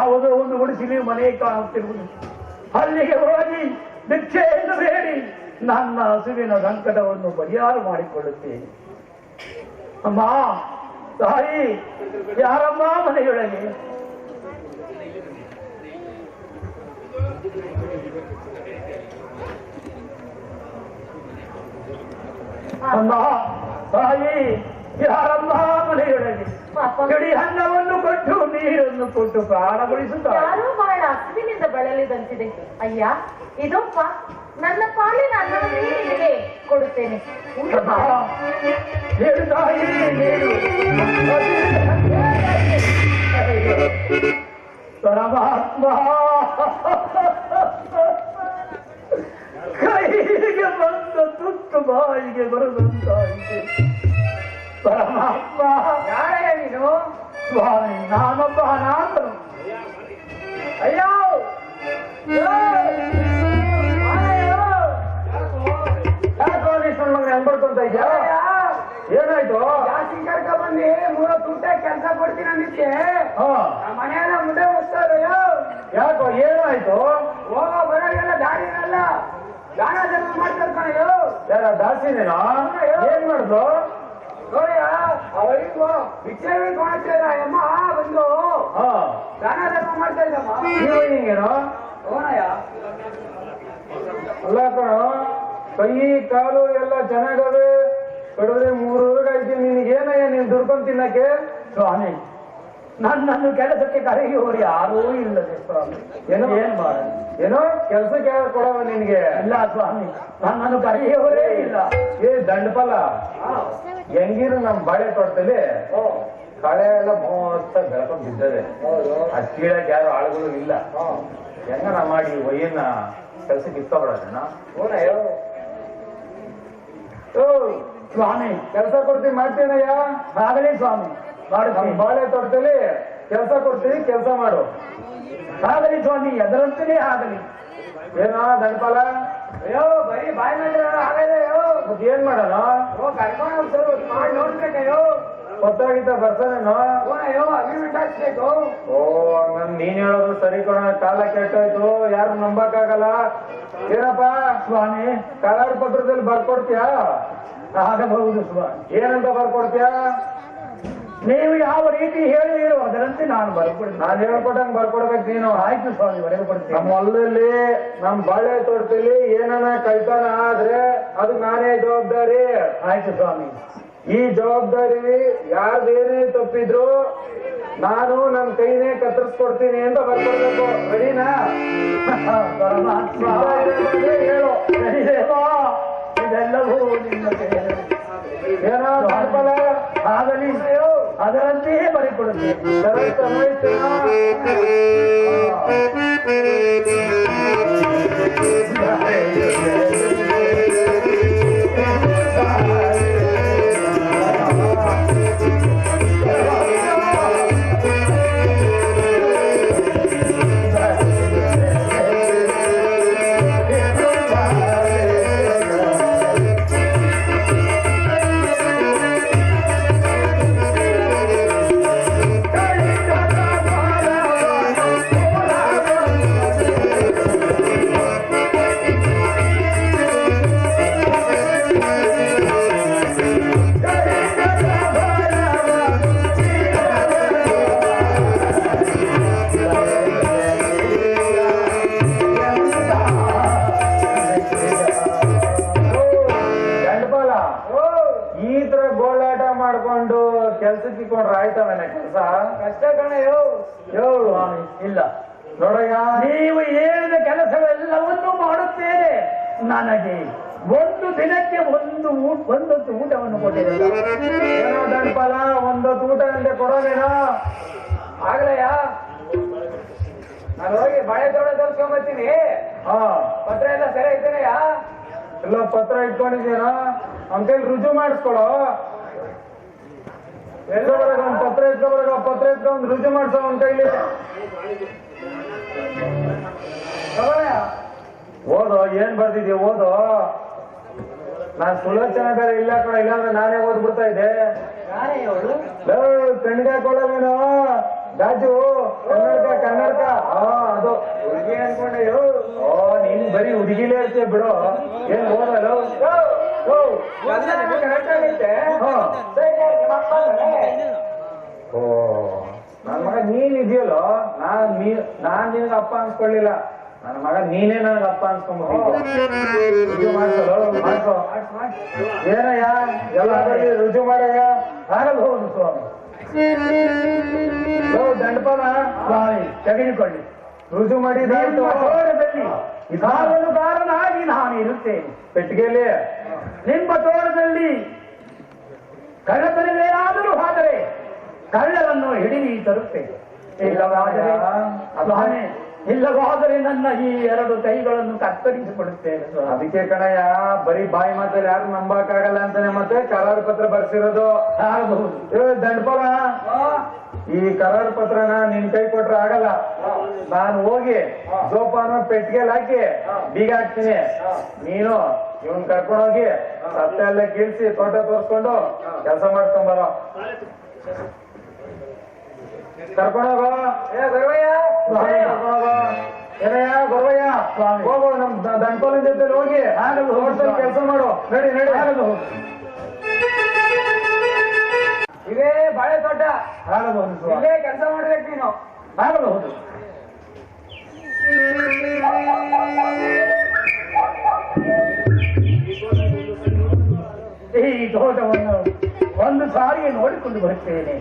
ಯಾವುದೋ ಒಂದು ಗುಡಿಸಿಲಿ ಮನೆ ಕಾಣುತ್ತಿರುವುದು. ಅಲ್ಲಿಗೆ ಹೋಗಿ ಭಿಕ್ಷೆಯನ್ನು ಬೇಡಿ ನನ್ನ ಹಸುವಿನ ಸಂಕಟವನ್ನು ಪರಿಹಾರ ಮಾಡಿಕೊಳ್ಳುತ್ತೇನೆ. ಅಮ್ಮ, ತಾಯಿ, ಯಾರಮ್ಮ ಮನೆಯೊಳಗೆ? ಅಮ್ಮ, ತಾಯಿ, ಯಾರಮ್ಮ ಮನೆಯೊಳಗೆ? ಕಡಿ ಅನ್ನವನ್ನು ಕೊಟ್ಟು ನೀರನ್ನು ಕೊಟ್ಟು ಪ್ರಾಣಗೊಳಿಸುತ್ತಾರೆ. ಯಾರೋ ಬಹಳ ಹಸಿವಿನಿಂದ ಬಳಲಿದಂತಿದೆ. ಅಯ್ಯ, ಇದಪ್ಪ ನನ್ನ ಪಾಲಿನ ಅನ್ನವನ್ನೇ ನಿನಗೆ ಕೊಡುತ್ತೇನೆ. ಹೇಳು ತಾಯಿ, ಹೇಳು. ಪರಮಾತ್ಮ, ಕೈಗೆ ಬಂದ ತುತ್ತು ಬಾಯಿಗೆ ಬರುವಂತಾಗಿದೆ. ಪರಮಾತ್ಮ, ಯಾರೇ ನೀನು? ಸ್ವಾಮಿ, ನಾನೊಬ್ಬ ಅನಾಥನು. ಅಯ್ಯೋ ಯಾಕೋ ನೀನು ಅನ್ಬಡ್ಕೊಂತ ಇದ್ಯಾ? ಏನಾಯ್ತು? ಜಾಸ್ತಿ ಕರ್ಕ ಬಂದು 30 ಊಟ ಕೆಲಸ ಕೊಡ್ತೀನಿ ಅಂದಿದ್ದೆ. ಹಾ, ನಮ್ಮ ಮನೆಯಲ್ಲ ಮುಂದೆ ಹೋಗ್ತಾರಯ್ಯೋ. ಯಾಕೋ ಏನಾಯ್ತು? ಹೋಗೋ ಬರೋದೆಲ್ಲ ದಾರಿನಲ್ಲ, ದಾನ ಧರ್ಮ ಮಾಡ್ತಾರಯ್ಯೋ. ಯಾರ ದಾಸಿನೇನಾ? ಏನ್ ಮಾಡುದು? ನೋಡಯ್ಯ, ಅವರಿಗೂ ಭಿಕ್ಷೆ ಕೊಡ್ತಿದ್ದ ಅಮ್ಮ ಬಂದು ಹಾ, ದಾನ ಧರ್ಮ ಮಾಡ್ತಾ ಇದ್ದಮ್ಮ. ನೀವು ಹಿಂಗೇನೋ? ಹೋನಯ್ಯ, ಅಲ್ಲ ಕಣೋ, ಕೈ ಕಾಲು ಎಲ್ಲ ಚೆನ್ನಾಗವೆ, ಕಡಿದ್ರೆ 3 ಊರಿಗಾಯ್ತು. ನಿನಗೇನಯ್ಯ ನೀನ್ ದುಡ್ಕೊಂಡ್ ತಿನ್ನಕ್ಕೆ? ಸ್ವಾಮಿ, ನನ್ನನ್ನು ಕೆಲಸಕ್ಕೆ ಕರೆಯುವವರು ಯಾರೂ ಇಲ್ಲದೆ ಸ್ವಾಮಿ. ಏನೋ ಏನ್ ಮಾಡ, ಏನೋ ಕೆಲಸಕ್ಕೆ ಯಾರು ಕೊಡವ ನಿನ್ಗೆ? ಇಲ್ಲ ಸ್ವಾಮಿ, ನನ್ನನ್ನು ಕರೆಯುವವರೇ ಇಲ್ಲ. ಏ ದಂಡಫಲ, ಹೆಂಗಿರು ನಮ್ ಬಾಳೆ ತೋಟದಲ್ಲಿ ಕಳೆ ಎಲ್ಲ ಮೋಸ್ತ ಬೆಳ್ಕೊಂಡ್ ಬಿದ್ದದೆ. ಅದ್ ಕೀಳಕ್ಕೆ ಯಾರು ಆಳುಗಳು ಇಲ್ಲ. ಹೆಂಗನ ಮಾಡಿ ಒಯ್ಯನ್ನ ಕೆಲ್ಸಕ್ಕೆ ಇಷ್ಟಪಡೋಣ. ಹೋನಯ್ಯೋ. ಸ್ವಾಮಿ, ಕೆಲಸ ಕೊಡ್ತೀನಿ, ಮಾಡ್ತೀನಯ್ಯ. ಆಗಲಿ ಸ್ವಾಮಿ, ಮಾಡ್ತೀನಿ. ಬಾಳೆ ತೋಟದಲ್ಲಿ ಕೆಲಸ ಕೊಡ್ತೀನಿ, ಕೆಲಸ ಮಾಡು. ಆಗಲಿ ಸ್ವಾಮಿ, ಅದರಂತೆಯೇ ಆಗಲಿ. ಏನೋ ದಂಡಪಾಲ? ಅಯ್ಯೋ, ಬರೀ ಬಾಯಿ ಮಾಡಿದ್ರೆ ಆಗಲ್ಲಯ್ಯೋ. ಮತ್ತೆ ಏನ್ ಮಾಡೋಣ? ಕರ್ಕೊಂಡು ಹೋಗ್ತಾರೆ, ಮಾಡಿ ನೋಡ್ಬೇಕಯ್ಯೋ. ಗೊತ್ತಾಗಿತ್ತ ಬರ್ತಾನೇನೋ? ಹೋನಯ್ಯೋ, ಅಗ್ರಿಮೆಂಟ್ ಹಾಕ್ಸ್ಬೇಕು. ಓ, ನೀನ್ ಹೇಳೋದು ಸರಿ ಕಣ. ಕಾಲ ಕೆಟ್ಟೋಯ್ತು, ಯಾರು ನಂಬಕ್ಕಾಗಲ್ಲ. ಏನಪ್ಪಾ ಸ್ವಾಮಿ, ಕರಾರ ಪತ್ರದಲ್ಲಿ ಬರ್ಕೊಡ್ತೀಯಾ? ಆಗಬಹುದು ಸ್ವಾಮಿ. ಏನಂತ ಬರ್ಕೊಡ್ತೀಯಾ? ನೀವು ಯಾವ ರೀತಿ ಹೇಳಿರೋ ಅದರಂತೆ ನಾನು ಬರ್ಕೊಡ್ತೀನಿ. ನಾನು ಹೇಳ್ಕೊಟ್ಟಂಗೆ ಬರ್ಕೊಡ್ಬೇಕು ನೀನು. ಆಯ್ತು ಸ್ವಾಮಿ, ಬರೆದುಕೊಡ್ತೀನಿ. ನಮ್ಮ ಹೊಲದಲ್ಲಿ, ನಮ್ ಬಾಳೆ ತೋಟದಲ್ಲಿ ಏನನ ಕಳ್ತನ ಆದ್ರೆ ಅದು ನಾನೇ ಜವಾಬ್ದಾರಿ. ಆಯ್ತು ಸ್ವಾಮಿ. ಈ ಜವಾಬ್ದಾರಿ ಯಾರ್ದೇನೇ ತಪ್ಪಿದ್ರು ನಾನು ನನ್ನ ಕೈನೇ ಕತ್ತರಿಸ್ಕೊಡ್ತೀನಿ ಅಂತ ಬರ್ಕೊಡ್ಬೇಕು. ರೆಡಿನಾ? ಹೇಳು. ಇದೆಲ್ಲವೂ ನಿನ್ನ ಏನೋ ಮಾಡ್ಬಲ್ಲ. ಆಗಲಿ, ಅದರಂತೆಯೇ ಬರೆಕೊಡುತ್ತೇನೆ. ಮಾಡ್ಕೊಂಡು ಕೆಲ್ಸಕ್ಕೆ ಇಕ್ಕೊಂಡ್ರೆ ಆಯ್ತವೇನೆ ಕೆಲಸ? ಕಷ್ಟ ಕಣಯ್ಯೋ. ಇಲ್ಲ ನೋಡಯ್ಯ, ನೀವು ಹೇಳಿದ ಕೆಲಸವೆಲ್ಲವನ್ನೂ ಮಾಡುತ್ತೇನೆ. ನನಗೆ ಒಂದು ದಿನಕ್ಕೆ ಒಂದೊತ್ತು ಊಟವನ್ನು ಕೊಟ್ಟಿರಲ್ಲ. ಏನೋ ದಂಡಪಾಲ, ಒಂದೊತ್ತು ಊಟ ಅಂದ್ರೆ ಕೊಡೋದೇನೋ? ಆಗ್ಲಯ್ಯ, ನಾನು ಹೋಗಿ ಬಾಳೆ ತೋಟ ತೋರ್ಸ್ಕೊಂಬರ್ತೀನಿ. ಪತ್ರ ಎಲ್ಲ ಸರಿ ಐತೇನೆಯ? ಎಲ್ಲ ಪತ್ರ ಇಟ್ಕೊಂಡಿದ್ದೀನ, ಅವನ ಕೈಲಿ ರುಜು ಮಾಡಿಸ್ಕೊಳೋ. ಒಂದು ಪತ್ರ ಇಟ್ಕೊಬರ, ಪತ್ರ ಇಟ್ಕೊಂಡು ರುಜು ಮಾಡ್ಸೋ ಅವನ ಕೈಲಿ. ಓದೋ, ಏನ್ ಬರ್ದಿದ್ಯಾ ಓದೋ. ನಾನ್ ಸುಲೋಚನೆ ಬೇರೆ ಇಲ್ಲ ಕಣ, ಇಲ್ಲಾಂದ್ರೆ ನಾನೇ ಓದ್ಬಿಡ್ತಾ ಇದ್ದೆ. ಯಾರೇ ಅವಳು? ಕಣ್ಣಿಗೆ ಹಾಕೊಳ್ಳೋವೇನೋ, ಗಾಜು ಕನ್ನಡಕ ಅದು ಹುಡುಗಿ ಅನ್ಕೊಂಡೆಯೋ. ಓ ನೀನ್ ಬರೀ ಹುಡುಗಿಲೇ ಇರ್ತೀಯ ಬಿಡು. ಏನ್ ಓದಲ್ಲ ಎಲ್ಲ ನಿಮ್ಗೆ ಕರೆಕ್ಟ್ ಆಗೈತೆ. ಓ ನನ್ ಮಗ ನೀನ್ ಇದೆಯಲ್ಲೋ, ನಾನ್ ನಿನಗೆ ಅಪ್ಪ ಅನ್ಸ್ಕೊಳ್ಳಿಲ್ಲ. ನನ್ನ ಮಗ ನೀನೇ ನನಗೆ ಅಪ್ಪ ಅನ್ಸ್ಕೊಂಡ್ಬಿಟ್ಟು ಮಾಡ್ಸೋ ಮಾಡ್ಸೋ. ಏನಯ್ಯ ಎಲ್ಲಾದ್ರಲ್ಲಿ ರುಜು ಮಾಡಯ್ಯ. ಆಗಲ್ಲ ಹೌದು ಸ್ವಾಮಿ. ದಂಡಪಾಲ ತೆಗೆದುಕೊಳ್ಳಿ, ರುಜು ಮಾಡಿದಾಯ್ತು. ಇದೊಂದು ಕಾರಣವಾಗಿ ನಾನು ಇರುತ್ತೇನೆ. ಪೆಟ್ಟಿಗೆಯಲ್ಲಿ ನಿಮ್ಮ ತೋಟದಲ್ಲಿ ಕಳ್ಳತನವೇನಾದರೂ ಆದರೆ ಕಳ್ಳವನ್ನು ಹಿಡಿದು ತರುತ್ತೇನೆ. ಇಲ್ಲವಾದರೆ ನನ್ನ ಈ 2 ಕೈಗಳನ್ನು ಕತ್ತರಿಸಿಕೊಡುತ್ತೇನೆ. ಅದಕ್ಕೆ ಕಣಯ್ಯ ಬರೀ ಬಾಯಿ ಮಾತಲ್ಲಿ ಯಾರು ನಂಬಕ್ಕಾಗಲ್ಲ ಅಂತಾನೆ ಮತ್ತೆ ಕರಾರು ಪತ್ರ ಬರ್ಸಿರೋದು. ದಂಡಪಾಲ ಈ ಕರಾರು ಪತ್ರನ ನಿನ್ ಕೈ ಕೊಟ್ರೆ ಆಗಲ್ಲ. ನಾನು ಹೋಗಿ ಜೋಪಾನ ಪೆಟ್ಟಿಗೆಲ್ ಹಾಕಿ ಬೀಗ ಹಾಕ್ತೀನಿ. ನೀನು ಇವನ್ ಕರ್ಕೊಂಡೋಗಿ ಸತ್ತ ಎಲ್ಲ ಕೀಳ್ಸಿ ತೋಟ ತೋರ್ಸ್ಕೊಂಡು ಕೆಲಸ ಮಾಡ್ಕೊಂಬರೋ. ಕರ್ಕೊಂಡೋಗೋ ಏನಯ್ಯ ಗೊರವಯ್ಯ, ಹೋಗೋ ನಮ್ ದಂಡಪಾಲನ ಜೊತೆ ಹೋಗಿ ತೋಟದಲ್ಲಿ ಕೆಲಸ ಮಾಡು. ನಡಿ ನಡಿ. ಇದೇ ಬಾಳೆ ತೋಟ, ಆಗಬಹುದು ಇಲ್ಲೇ ಕೆಲಸ ಮಾಡ್ಬೇಕು ನೀನು. ಆಗಬಹುದು. ಈ ತೋಟವನ್ನು ಒಂದು ಸಾರಿಗೆ ನೋಡಿಕೊಂಡು ಬರುತ್ತೇನೆ.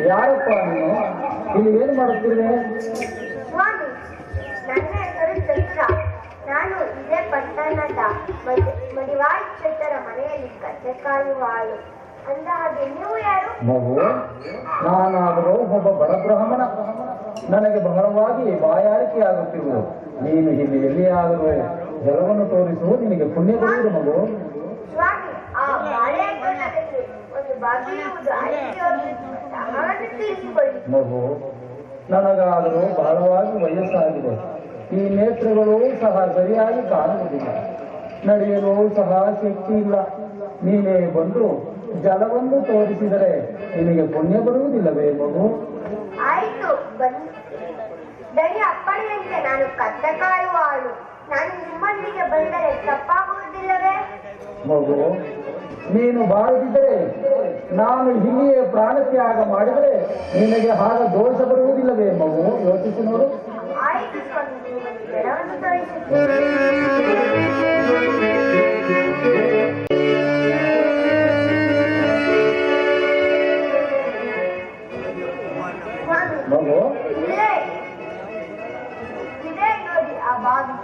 ಯಾರಪ್ಪ ನೀನು ಇಲ್ಲಿ ಏನ್ ಮಾಡುತ್ತೀರಿ? ಸ್ವಾಮಿ ನಮಸ್ಕಾರ. ನಾನು ಇದೇ ಪಟ್ಟಣದ ಮಡಿವಾಳ್ ಶೆಟ್ಟರ ಮನೆಯಲ್ಲಿ ಕತ್ತೆ ಕಾಯುವಾಳು. ಅಂದ ಹಾಗೆ ನೀವು ಯಾರು? ಮಗು, ನಾನಾದರೂ ಒಬ್ಬ ಬಡ ಬ್ರಾಹ್ಮಣ. ನನಗೆ ಬಹಳವಾಗಿ ಬಾಯಾರಿಕೆ ಆಗುತ್ತಿರುವುದು. ನೀನು ಇಲ್ಲಿ ಎಲ್ಲಿಯಾದರೂ ಜಲವನ್ನು ತೋರಿಸು, ನಿನಗೆ ಪುಣ್ಯ ಬರುವುದು ಮಗು. ಸ್ವಾಮಿ, ಆ ಬಾಳೆಗೊನೆಯಲ್ಲಿ ಒಂದು ಬಾಗಿಲುವುದು ಅಲ್ಲಿಗೆ ತೀರಿಸಿಕೊಳ್ಳಿ. ಮಗು, ನನಗಾದರೂ ಬಹಳವಾಗಿ ವಯಸ್ಸಾಗಿದೆ. ಈ ನೇತ್ರಗಳು ಸಹ ಸರಿಯಾಗಿ ಕಾಣುವುದಿಲ್ಲ, ನಡೆಯಲು ಸಹ ಶಕ್ತಿ ಇಲ್ಲ. ನೀನೇ ಬಂದು ಜಲವನ್ನು ತೋರಿಸಿದರೆ ನಿನಗೆ ಪುಣ್ಯ ಬರುವುದಿಲ್ಲವೇ ಮಗು? ಆಯ್ತು, ದಣಿ ಅಪ್ಪಣೆಯಂತೆ ನಾನು ಕತ್ತೆ ಕಾಯುವಾಳು. ನಾನು ನಿಮ್ಮೊಂದಿಗೆ ಬಂದರೆ ತಪ್ಪಾಗುವುದಿಲ್ಲವೇ? ಮಗು, ನೀನು ಬಾಳದಿದ್ದರೆ ನಾನು ಇಲ್ಲಿಯೇ ಪ್ರಾಣತ್ಯಾಗ ಮಾಡಿದರೆ ನಿನಗೆ ಆಗ ದೋಷ ಬರುವುದಿಲ್ಲವೇ ಮಗು? ಯೋಚಿಸಿ ನೋಡು. ಆಯ್ತು ಸ್ವಾಮಿ, ನಿಮಗೆ ಜಲವನ್ನು ತೋರಿಸುತ್ತೇನೆ. ಮಗು, ಇದೇ ನೋಡಿ ಆ ಬಾವಿ.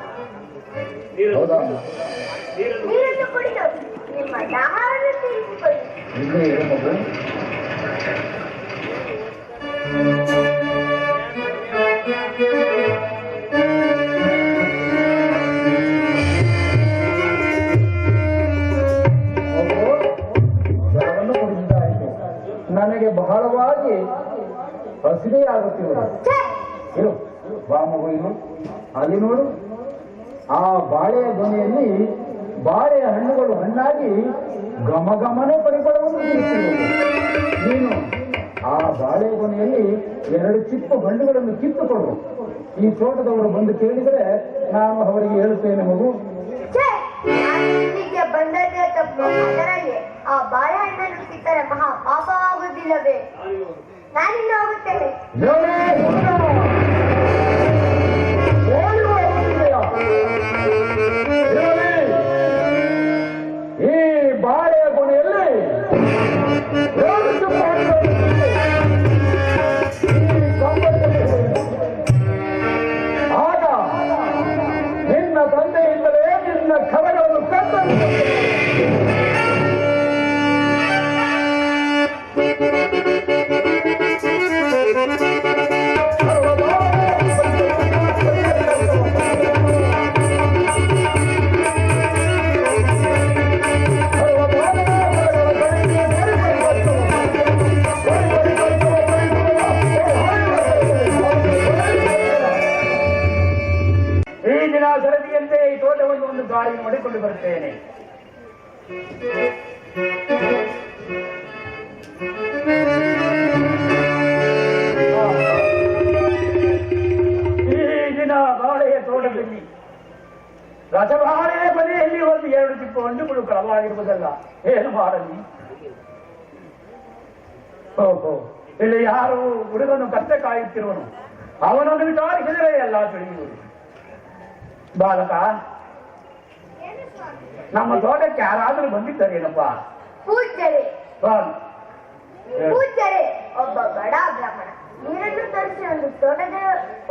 ಹೌದಾ? ನೀರನ್ನು ಕುಡಿದು ನಿಮ್ಮ ದಾಹವನ್ನು ತೀರಿಸಿಕೊಳ್ಳಿ. ಇಲ್ಲೇ ಇರು ಮಗು. ಜಲವನ್ನು ಕುಡಿಸಿದ್ದಾಯಿತು. ನನಗೆ ಬಹಳವಾಗಿ ಹಸಿವೆಯಾಗುತ್ತಿರುವುದು. ಇರು, ಬಾ ಮಗು, ಇಲ್ಲಿ ಅಲ್ಲಿ ನೋಡು. ಆ ಬಾಳೆಯ ಗೊನೆಯಲ್ಲಿ ಬಾಳೆಯ ಹಣ್ಣುಗಳು ಹಣ್ಣಾಗಿ ಘಮಘಮನೆ ಪರಿಮಳವನ್ನು ಬೀರುತ್ತಿರುವುದು. ನೀನು ಆ ಬಾಳೆ ಗೊನೆಯಲ್ಲಿ 2 ಚಿಪ್ಪು ಹಣ್ಣುಗಳನ್ನು ಕಿತ್ತುಕೊಡು. ಈ ತೋಟದವರು ಬಂದು ಕೇಳಿದರೆ ನಾನು ಅವರಿಗೆ ಹೇಳುತ್ತೇನೆ ಮಗು. ಇಲ್ಲಿಗೆ ಬಂದದ್ದೇ ತಪ್ಪು. ಅದರಲ್ಲಿ ಆ ಬಾಳೆಹಣ್ಣನ್ನು ಕಿತ್ತರೆ ಮಹಾ ಪಾಪ ಆಗುವುದಿಲ್ಲವೇ? ನಾನಿನ್ನ ಹೋಗುತ್ತೇನೆ. ಈ ಬಾಳೆಯ ಕೊನೆಯಲ್ಲಿ ಆಗ ನಿನ್ನ ತಂದೆಯಿಂದಲೇ ನಿನ್ನ ಖರಗಳನ್ನು ಕತ್ತರಿಸ. ಸರದಿಯಂತೆ ಈ ತೋಟವನ್ನು ಒಂದು ಗಾಳಿ ಮಾಡಿಕೊಂಡು ಬರುತ್ತೇನೆ. ಈ ದಿನ ಬಾಳೆಯ ತೋಟದಲ್ಲಿ ರಸಬಾಳೆಯ ಮನೆಯಲ್ಲಿ ಒಂದು 2 ಚಿಪ್ಪು ಹಣ್ಣುಗಳು ಕಳವಾಗಿರುವುದಲ್ಲ. ಏನು ಮಾಡಲಿ? ಓಹೋ, ಇಲ್ಲಿ ಯಾರು ಹುಡುಗನು ಕತ್ತೆ ಕಾಯುತ್ತಿರುವನು. ಅವನನ್ನು ವಿಚಾರಿಸಿದರೆ ಎಲ್ಲ ತಿಳಿಯುವುದು. ಬಾಲಕ, ನಮ್ಮ ತೋಟಕ್ಕೆ ಯಾರಾದರೂ ಬಂದಿದ್ದಾರೇನಪ್ಪ? ಪೂಜ್ಯರೇ, ಬಾಲ್. ಪೂಜ್ಯರೇ, ಒಬ್ಬ ಬಡ ಬ್ರಾಹ್ಮಣ ನೀರನ್ನು ತರಿಸಿ ಒಂದು ತೋಟದ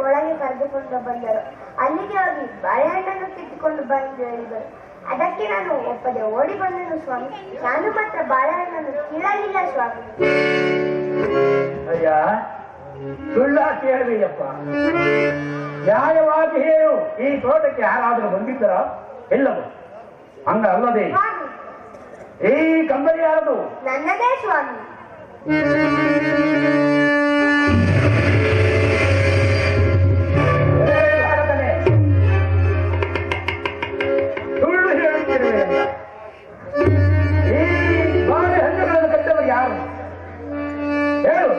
ಒಳಗೆ ಕರೆದುಕೊಂಡು ಬಂದರು. ಅಲ್ಲಿಗೆ ಹೋಗಿ ಬಾಳೆಹಣ್ಣನ್ನು ಕಿತ್ತುಕೊಂಡು ಬಂದು ಹೇಳಿದರು. ಅದಕ್ಕೆ ನಾನು ಒಪ್ಪದೆ ಓಡಿ ಬಂದನು ಸ್ವಾಮಿ. ನಾನು ಮಾತ್ರ ಬಾಳೆಹಣ್ಣನ್ನು ಕೀಳಲಿಲ್ಲ ಸ್ವಾಮಿ. ಅಯ್ಯ, ಸುಳ್ಳ ಕೇಳಬೇಯಪ್ಪ. ನ್ಯಾಯವಾಗಿ ಹೇಳು, ಈ ತೋಟಕ್ಕೆ ಯಾರಾದರೂ ಬಂದಿದ್ದರ? ಎಲ್ಲವೂ ಹಂಗ ಅಲ್ಲದೆ ಸ್ವಾಮಿ, ಈ ಕಂಬಳಿ ಯಾರದು? ನನ್ನದೇ ಸ್ವಾಮಿ. ಸುಳ್ಳು ಹೇಳುತ್ತಿರುವೆ. ಈ ಬಾಳೆ ಹಣ್ಣುಗಳನ್ನು ಕಟ್ಟಲು ಯಾರು? ಹೇಳು.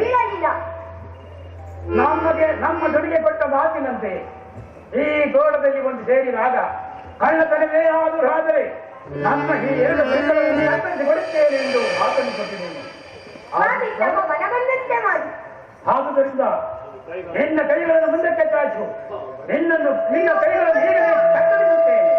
ಬೀಳಲಿಲ್ಲ. ನಮ್ಮ ದುಡಿಗೆ ಕೊಟ್ಟ ಮಾತಿನಂತೆ ಈ ತೋಟದಲ್ಲಿ ಒಂದು ಸೇರಿದಾಗ ಕಳ್ಳತನವೇ ಆದರೂ ಆದರೆ ನಮ್ಮ ಈ 2 ಬೆಂಗಳೂರಲ್ಲಿ ಅರ್ಥಿಸಿಕೊಡುತ್ತೇನೆ ಎಂದು ಮಾತನ್ನು ಕೊಟ್ಟಿದ್ದೇನೆ. ನಮ್ಮ ಮನ ಬಂದಂತೆ ಮಾಡಿ. ಆದುದರಿಂದ ನಿನ್ನ ಕೈಗಳನ್ನು ಮುಂದಕ್ಕೆ ಚಾಚು. ನಿನ್ನ ಕೈಗಳನ್ನು ಹೀಗೆ ಕತ್ತರಿಸುತ್ತೇನೆ.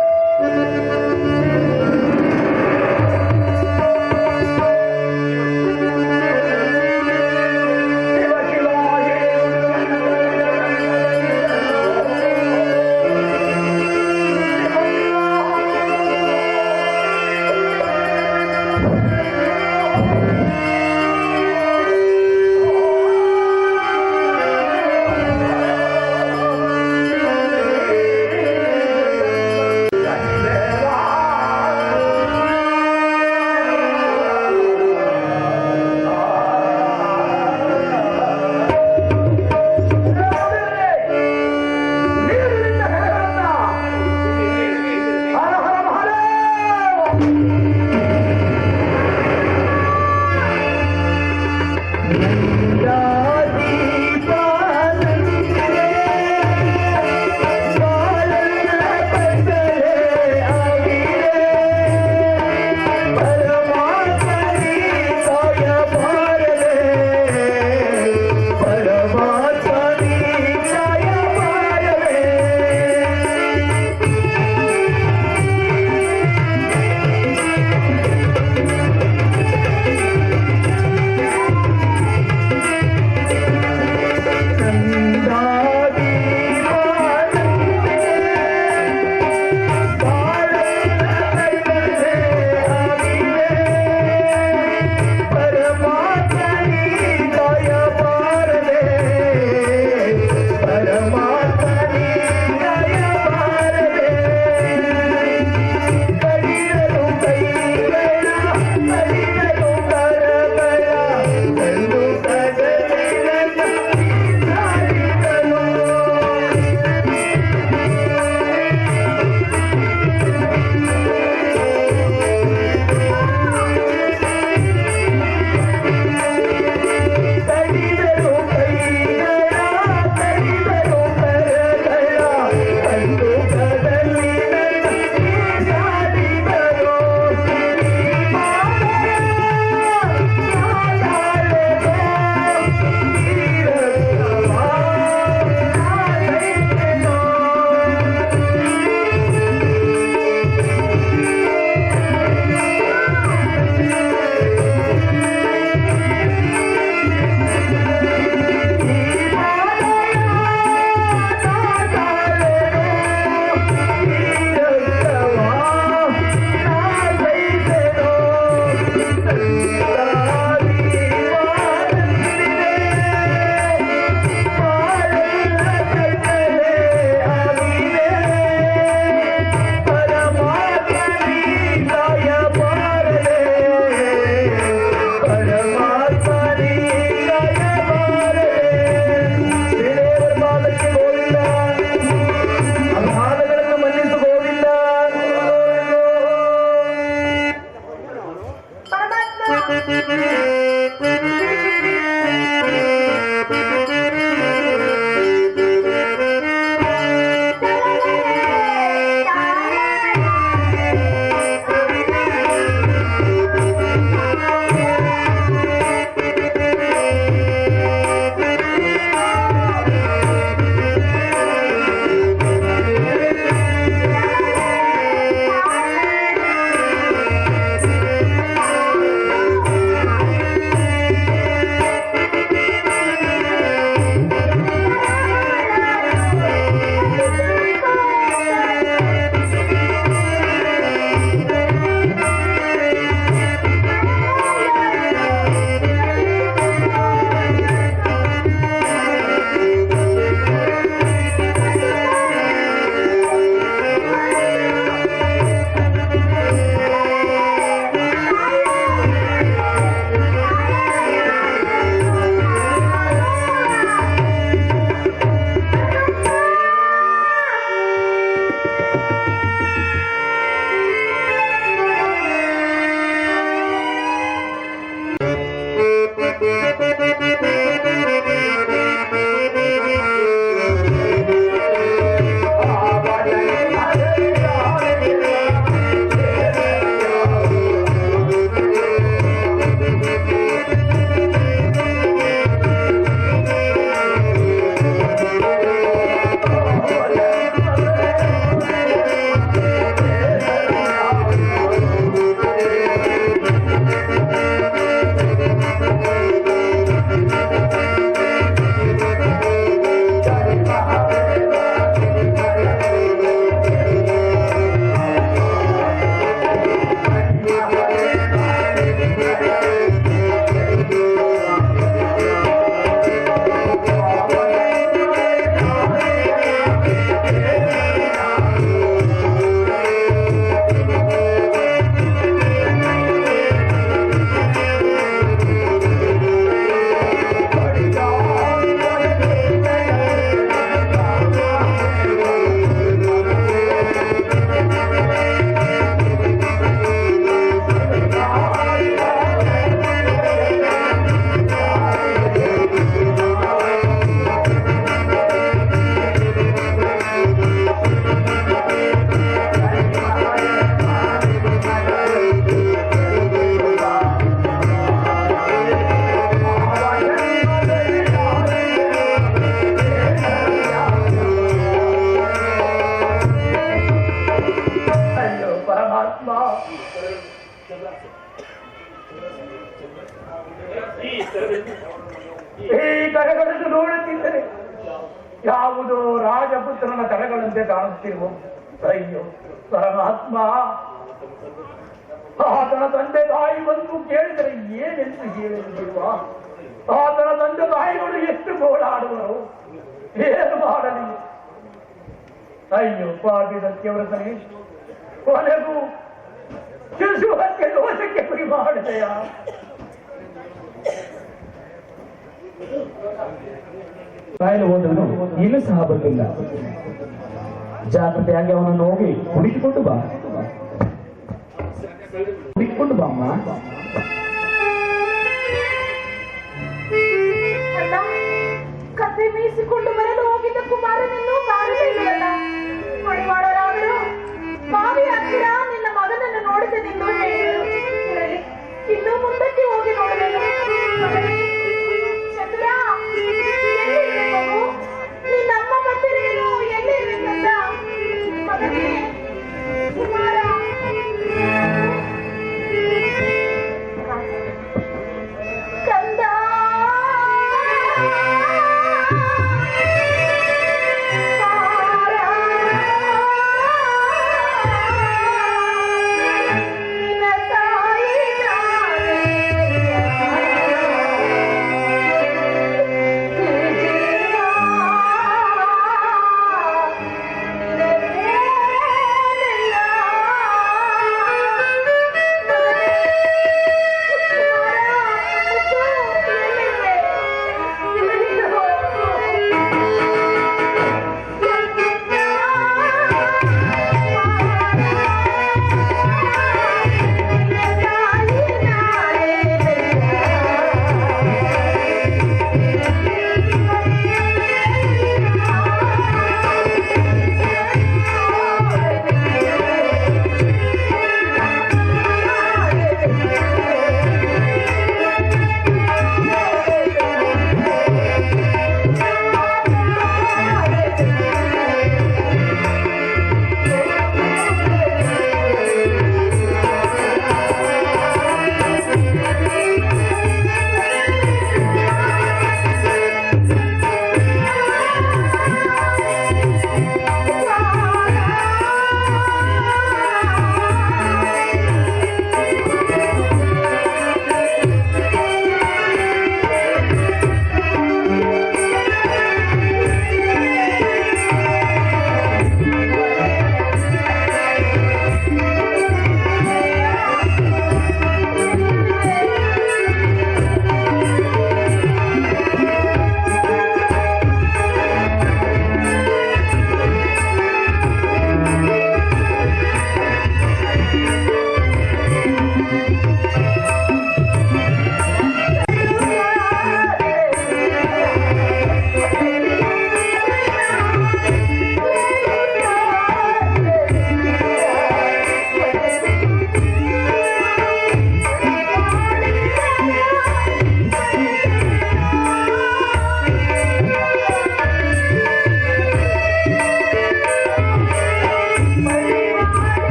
ಈ ಕರೆಗಳನ್ನು ನೋಡುತ್ತಿದ್ದರೆ ಯಾವುದೋ ರಾಜಪುತ್ರನ ಕರೆಗಳಂತೆ ಕಾಣುತ್ತಿರುವ ಅಯ್ಯೋ ಪರಮಾತ್ಮ, ಆತನ ತಂದೆ ತಾಯಿ ಬಂದು ಕೇಳಿದರೆ ಏನೆಂದು ಹೇಳಲಿರುವ? ಆತನ ತಂದೆ ತಾಯಿಗಳು ಎಷ್ಟು ಗೋಳಾಡುವರು, ಏನು ಮಾಡಲಿ? ಅಯ್ಯೋ ಪಾಪಿ ಸತ್ಯವ್ರತನೇ, ಕೊನೆಗೂ ಶಿಶುವಕ್ಕೆ ದೋಷಕ್ಕೆ ಗುರಿ ಮಾಡಿದೆಯಾ? ಕಾಯಿಲೆ ಹೋದನು ಇನ್ನೂ ಸಹ ಬಂದಿಲ್ಲ. ಜಾಗ್ರತೆಯಾಗಿ ಅವನನ್ನು ಹೋಗಿ ಹುಡುಕಿಕೊಂಡು ಬಾ, ಹುಡುಕಿಕೊಂಡು ಬಾ ಅಮ್ಮ. ಅಣ್ಣ, ಕಥೆ ಮೀಸಿಕೊಂಡು ಬರಲು ಹೋಗಿದ್ದ ಕುಮಾರನನ್ನು ಕಾಣಲಿಲ್ಲವಲ್ಲ. ಮಡಿವಾಳರಾದರು ಬಾವಿ ಹತ್ತಿರ ನಿನ್ನ ಮಗನನ್ನು ನೋಡಿದೆನೆಂದು ಹೇಳಿದರು. ಇರಲಿ, ಇನ್ನು ಮುಂದಕ್ಕೆ ಹೋಗಿ ನೋಡಬೇಕು. ಚಂದ್ರ, ಎಲ್ಲಿರುವೆ ಮಗು? ನಿನ್ನಮ್ಮ ಬಂದಿರೇನು? ಎಲ್ಲಿರುವೆ ಕಂದ? ಮಗನೇ ಕುಮಾರ, ಕಂದ.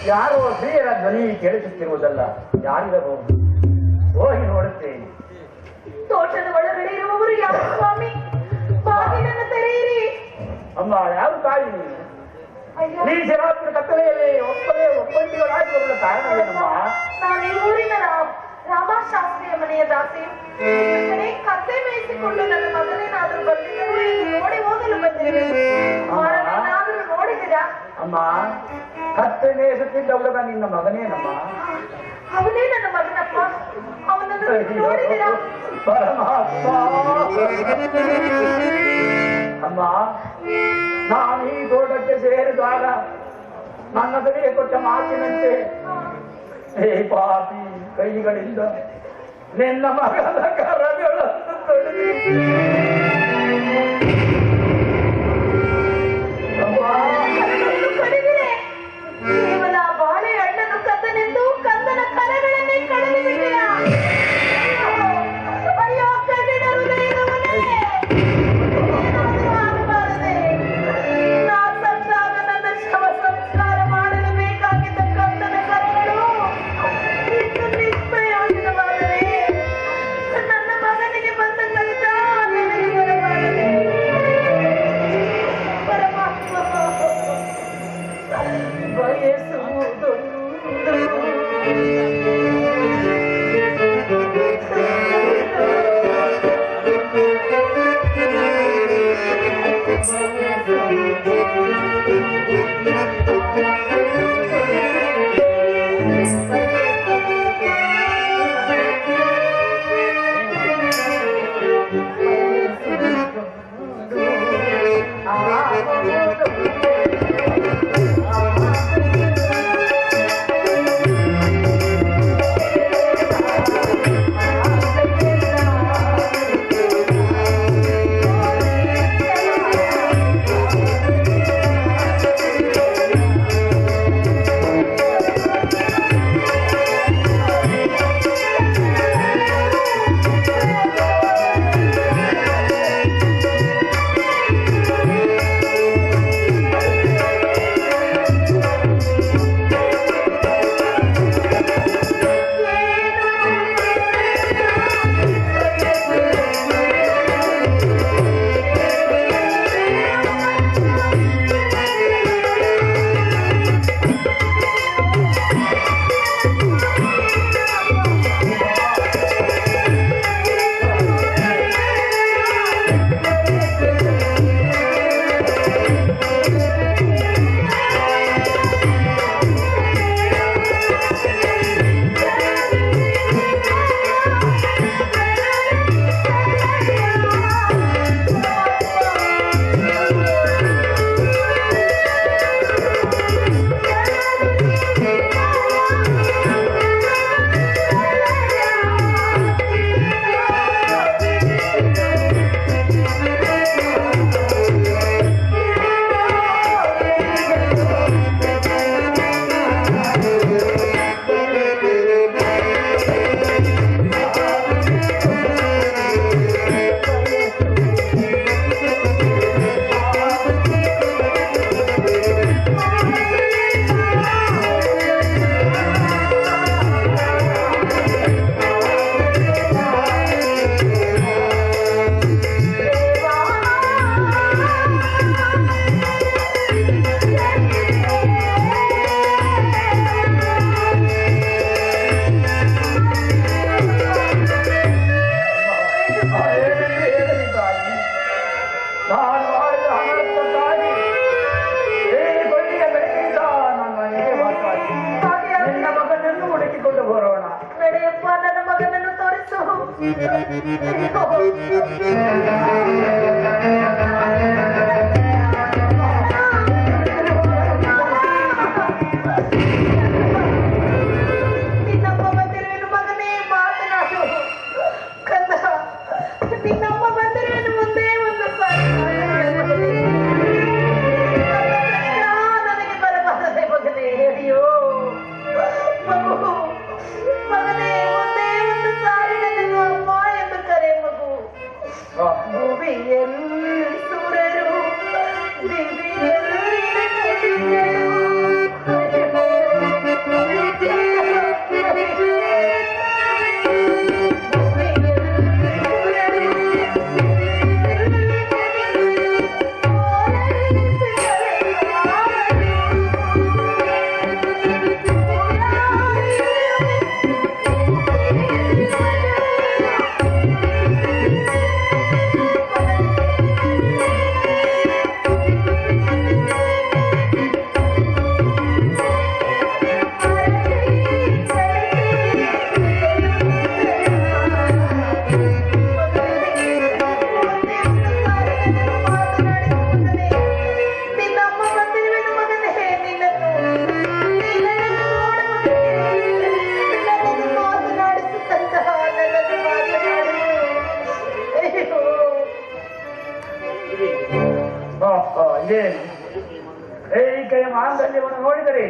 ಯಾರೋ ಸ್ತ್ರೀಯರ ಧ್ವನಿ ಕೇಳಿಸುತ್ತಿರುವುದಲ್ಲ, ಯಾರಿರಬಹುದು? ಹೋಗಿ ನೋಡುತ್ತೇನೆ. ತೋಟದ ಒಳಗಡೆ ಇರುವವರು ಯಾರು ಸ್ವಾಮಿ? ಬಾಗಿಲನ್ನು ತೆರೆಯಿರಿ. ಅಮ್ಮ, ಯಾರು ತಾಯಿ ನೀನು? ಅಯ್ಯೋ, ಈ ಶಿವರಾತ್ರಿ ಕತ್ತಲೆಯಲ್ಲಿ ಒಪ್ಪಂದಿಗಳಾಗಿ ಬರಲು ಕಾರಣವೇನಮ್ಮ? ನಾನು ಈ ಊರಿನ ರಾಮಶಾಸ್ತ್ರಿಯ ಮನೆಯ ದಾಸಿ. ಕತ್ತೆ ಮೇಯಿಸಿಕೊಂಡು ನನ್ನ ಮಗನೇನಾದ್ರೂ ಬಂದಿದ್ದರು ಎಂದು ನೋಡಿ ಹೋಗಲು ಬಂದಿದ್ದೇನೆ. ಅವರನ್ನೇನಾದ್ರೂ ನೋಡಿದ್ದೀರಾ? ಅಮ್ಮ, ಕತ್ತೆ ಮೇಯಿಸುತ್ತಿದ್ದ ಹುಡುಗ ನಿನ್ನ ಮಗನೇನಮ್ಮ? ಅವನೇ ನನ್ನ ಮಗನಪ್ಪ. ಅವನನ್ನು ನೋಡಿದ್ದೀರಾ? ಪರಮಾತ್ಮ. ಅಮ್ಮ, ನಾನು ಈ ತೋಟಕ್ಕೆ ಸೇರಿದಾಗ ನನ್ನ ಬಳಿಗೆ ಕೊಟ್ಟ ಮಾತಿನಂತೆ ಹೇ ಪಾಪಿ ಕೈಗಳಿಂದ ನಿನ್ನ ಮಗನ ಕರಗಳನ್ನು ತೊಳೆದು ಕಡಿದಿರೆ. ಕೇವಲ ಬಾಳೆ ಹಣ್ಣನ್ನು ಕದ್ದನೆಂದು ಕಂದನ ಕರಗಳನ್ನೇ ಕಳೆದು ಬಿಟ್ಟಿರಾ? ಅಯ್ಯೋ ಕಡಿಡರು ಇರುವನೇ. ಆಗಬಾರದೆ. ನಾ ಸತ್ತಾಗ ನನ್ನ ಶವ ಸಂಸ್ಕಾರ ಮಾಡಲು ಬೇಕಾಗಿದ್ದ ಕಂದನ ಕರಗಳು ಇನ್ನು ನಿಷ್ಪ್ರಯೋಜನವಾದರೆ ನನ್ನ ಮಗನಿಗೆ ಬಂದ ಕಷ್ಟ ನನಗೆ ಬರಬಾರದೆ. ಪರಮಾತ್ಮ ಬಯಸುವುದೊಂದು ನಿನ್ನಪ್ಪ ಬಂದಿರುವೆನು ಮಗನೇ, ಮಾತನಾಡು. ಕಂದ, ನಿನ್ನಮ್ಮ ಬಂದಿರುವೆನು ಒಂದೇ ಒಂದು ಸಾರಿ. ನನಗೆ ಬರಬಾರದೆ ಮಗನೇ. ಅಯ್ಯೋ ಮಗು, ಮಗನೇ, ಒಂದೇ ಒಂದು ಸಾರಿ ನನ್ನನ್ನು ಅಮ್ಮ ಎಂದು ಕರೆ ಮಗು. ಭೂಮಿಯಲ್ಲಿ ಇದೇನು ಏಕೈಕ ಮಾಂಗಲ್ಯವನ್ನು ನೋಡಿದರೆ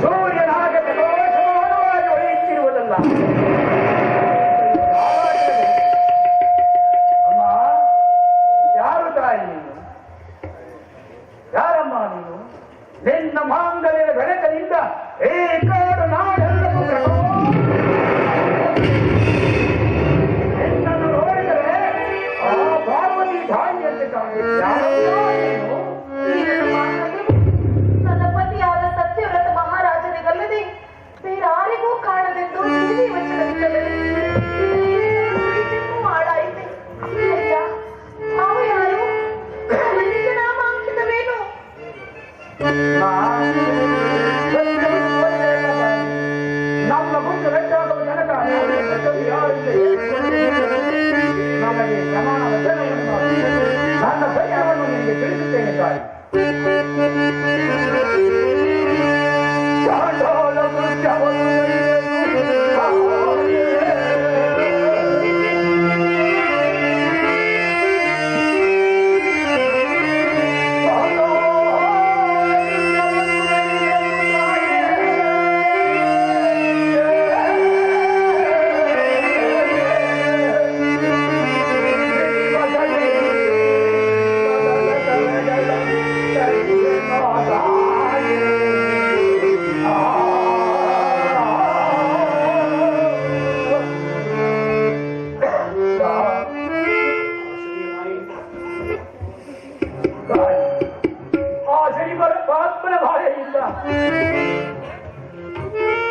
ಸೂರ್ಯನಾಗ ಪ್ರದೋಷಮಾನವಾಗಿ ಹೊಳೆಯುತ್ತಿರುವುದಲ್ಲ. ಅಮ್ಮ, ಯಾರು ತಾಯಿ ನೀನು? ಯಾರಮ್ಮ ನೀನು? ನಿನ್ನ ಮಾಂಗಲ್ಯದ ಬೆಳಕದಿಂದ ಏಕಾಡು ನಾಡೆಲ್ಲವೂ ನಿನ್ನನ್ನು ನೋಡಿದರೆ ಆ ಪಾರ್ವತಿ ತಾಯಿಯಂತೆ ಕಾಣುತ್ತೆ. ನನ್ನ ಪತಿಯಾದ ಸತ್ಯವ್ರತ ಮಹಾರಾಜನಿಗಲ್ಲದೆ ಬೇರಾರಿಗೂ ಕಾಣದೆಂದು ನೀವೇ ವಚನವಿಲ್ಲದೆ ಹಾಳಾಯಿತೆ. ಅಯ್ಯ, ಅವ ಯಾರು? ನಿಜ ನಾಮಾಂಕಿತವೇನು? ನಮ್ಮ ಮುಂದೆ ವೆಚ್ಚಾಗುವ ಜನಕ ನಮಗೆ ಸಮಾನ ವಚನವನ್ನು ಮಾಡಿ ನನ್ನ ಸತ್ಯವನ್ನು ನಿಮಗೆ ತಿಳಿಸುತ್ತೇನೆ ತಾಯಿ.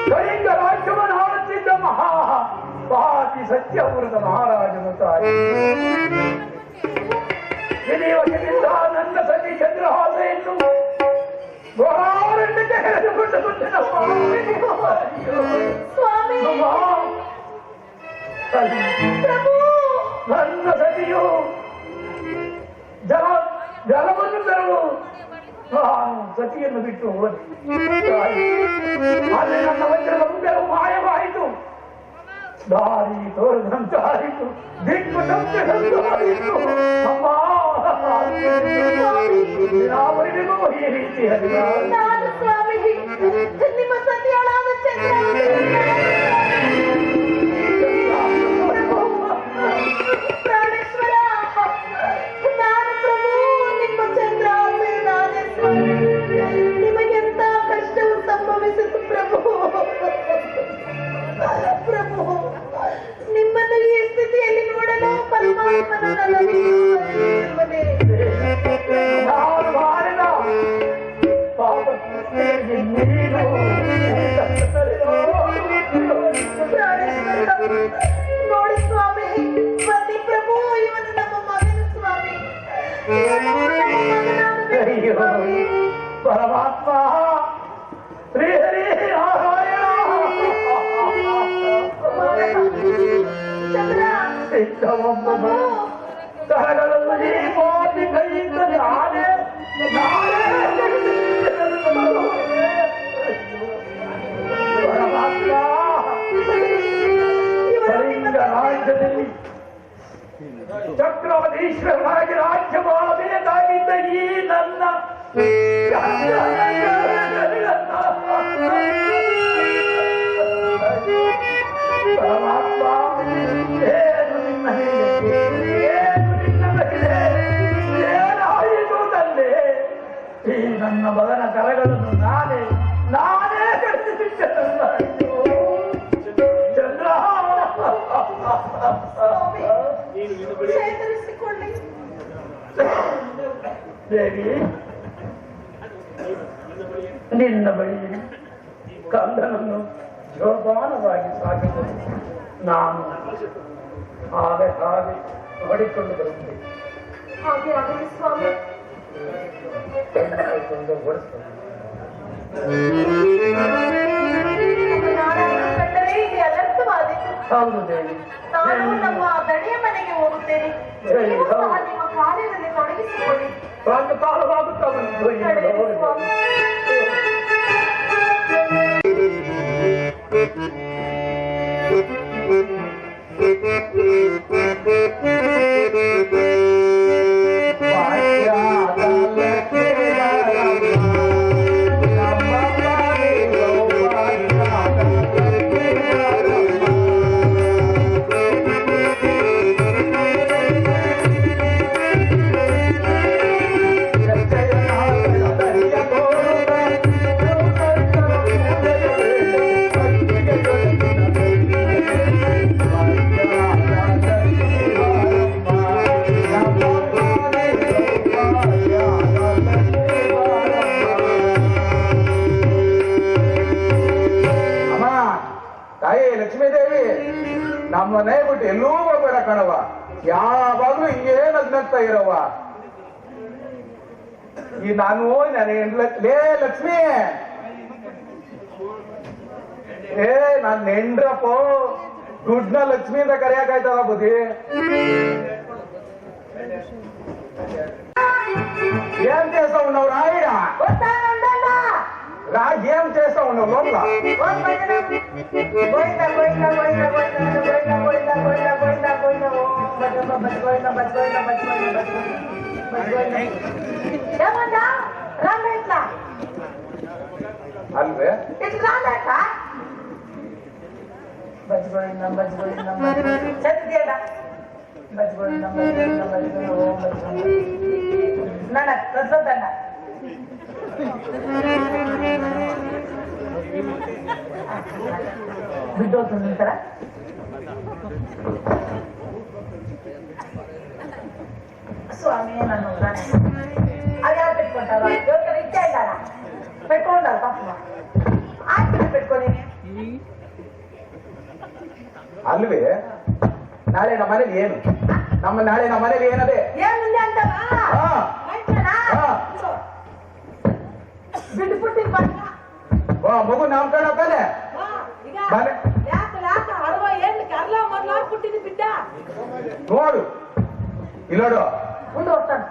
ಕಳಿಂಗ ರಾಜ್ಯವನ್ನು ಆಳುತ್ತಿದ್ದ ಮಹಾಪಾತಿ ಸತ್ಯವೃತ ಮಹಾರಾಜನು ತಾಯಿ ವಿಧಿವಶದಿಂದ ನನ್ನ ಸತಿ ಚಂದ್ರಹಾಸೆಯನ್ನು ಘೋರಾರಣ್ಯಕ್ಕೆ ಎಳೆದುಕೊಂಡು ಸ್ವಾಮಿ, ನನ್ನ ಸತಿಯು ಜಲವನ್ನು ತರಲು ನಾನು ಸತಿಯನ್ನು ಬಿಟ್ಟು ಹೋದೆ. ಅಲ್ಲಿ ನನ್ನ ವಜ್ರದ ಮುಂದೆವು ಮಾಯವಾಯಿತು. ದಾರಿ ತೋರಿದಂತಾಯಿತು, ದಿಕ್ಕು ತಪ್ಪಿದಂತಾಯಿತು. ಅಮ್ಮ, ಯಾವರಿಗೂ ಈ ರೀತಿ ನಾನು ಸ್ವಾಮಿ ನಿಮ್ಮ ಸತಿಯಾಳಾದ ಪ್ರಾಣೇಶ್ವರ, ನಾನು ಪ್ರಭು ನಿಮ್ಮ ಚಂದ್ರ ನಾನೇ ಸ್ವಾಮಿ. ನಿಮಗೆಂತ ಕಷ್ಟವು ಸಂಭವಿಸಿತು ಪ್ರಭು. ಪ್ರಭು, ನಿಮ್ಮನ್ನು ಈ ಸ್ಥಿತಿಯಲ್ಲಿ ನೋಡಲು ಪರಮಾತ್ಮನ ನನಗೆ ನಾನು ಮಾಡಿದ ಪಾಪಕ್ಕೆ ನೀನು ನೋಡಿ ಸ್ವಾಮಿ, ಪತಿ ಪ್ರಭು ಇವನು ನಮ್ಮ ಮಗನ ಸ್ವಾಮಿ. ಅಯ್ಯೋ ಪರಮಾತ್ಮ ಶ್ರೀಹರಿ ನಾರಾಯಣ ಚಂದ್ರ, ಸಿದ್ಧವೊಬ್ಬ ಕರಗಳನ್ನು ಈ ಮೋದಿ ಕೈಯಿಂದ ನಾನೇ ಪರಮಾತ್ಮ ಕಳಿಂಗ ರಾಜ್ಯದಲ್ಲಿ ಚಕ್ರವಧೀಶ್ವರನಾಗಿ ರಾಜ್ಯಭಾಗಬೇಕಾಗಿದ್ದ ಈ ನನ್ನ ಪರಮಾತ್ಮ ಏನು ನಿನ್ನ ಏನಾಯಿತು ತಂದೆ? ಈ ನನ್ನ ಮಗನ ಕರಗಳನ್ನು ನಾನೇ ಚಂದ್ರ ಚೇತರಿಸಿಕೊಳ್ಳಿ. ದೇವಿ, ನಿನ್ನ ಬಳಿ ಕಂದನನ್ನು ಜೋಪಾನವಾಗಿ ಸಾಕಿಕೊಂಡು ನಾನು ಹಾಗೆ ಹೊಡಿಕೊಂಡು ಬರುತ್ತೇನೆ. ಹಾಗೆ ಆಗಲಿ ಸ್ವಾಮಿ. ಕಂಡರೆ ಇಲ್ಲಿ ಅನರ್ಥವಾದೀತು. ಹೌದು ದೇವಿ, ನಾನು ನಮ್ಮ ದಣಿಯ ಮನೆಗೆ ಹೋಗುತ್ತೇನೆ. ನೀವು ಸಹ ನಿಮ್ಮ ಕಾರ್ಯದಲ್ಲಿ ತೊಡಗಿಸಿಕೊಳ್ಳಿ. ಒಂದು ಕಾಲವಾಗುತ್ತಾ ಬಂತು. ನಡೆಯಿರಿ ಸ್ವಾಮಿ. ವಾಚ್ಯಾದ ಬಿಟ್ಟು ಎಲ್ಲೂ ಹೋಗ್ಬೇಡ ಕಣವ, ಯಾವಾಗ್ಲೂ ಹಿಂಗೇ ನಗ್ನಗ್ತಾ ಇರವ. ಈ ನಾನು ಲೇ ಲಕ್ಷ್ಮಿ, ನಾನ್ ನೆಂಡ್ರಪ್ಪ, ದುಡ್ಡನ್ನ ಲಕ್ಷ್ಮಿ ಅಂತ ಕರೆಯಾಕಾಯ್ತದ ಬುದ್ಧಿ. ఏం చేస్తా ఉన్నావు రాయిడా? ఏం చేస్తా ఉన్నావు లోపల? అల్వే ನನ್ನ ಕಳ್ಸೋದನ್ನ ಬಿದ್ದೋತು ನಿಂತರ ಸ್ವಾಮಿ ನಾನು ಅದು ಯಾರು ಪೆಟ್ಕೊಂಡಲ್ಲ ಇವತ್ತು ಇಚ್ಛೆ ಇದ್ದಾರ ಪೆಟ್ಕೊಂಡಲ್ಲ ಪಾಪ ಆಯ್ತು ಪೆಟ್ಕೊಳ್ಳಿ ಅಲ್ವೇ ನಾಳೆ ನಮ್ಮ ಮನೇಲಿ ಏನು ನಾಳೆ ನಮ್ಮ ಮನೇಲಿ ಏನದೆ ಏನಿಲ್ಲ ಅಂತ ಬಿಟ್ಬಿಟ್ಟಿ ಮಗು ನಾಮಕರಣ ತಾನೆ ನೋಡು ಇಲ್ಲೋಡು ముందు వస్తాను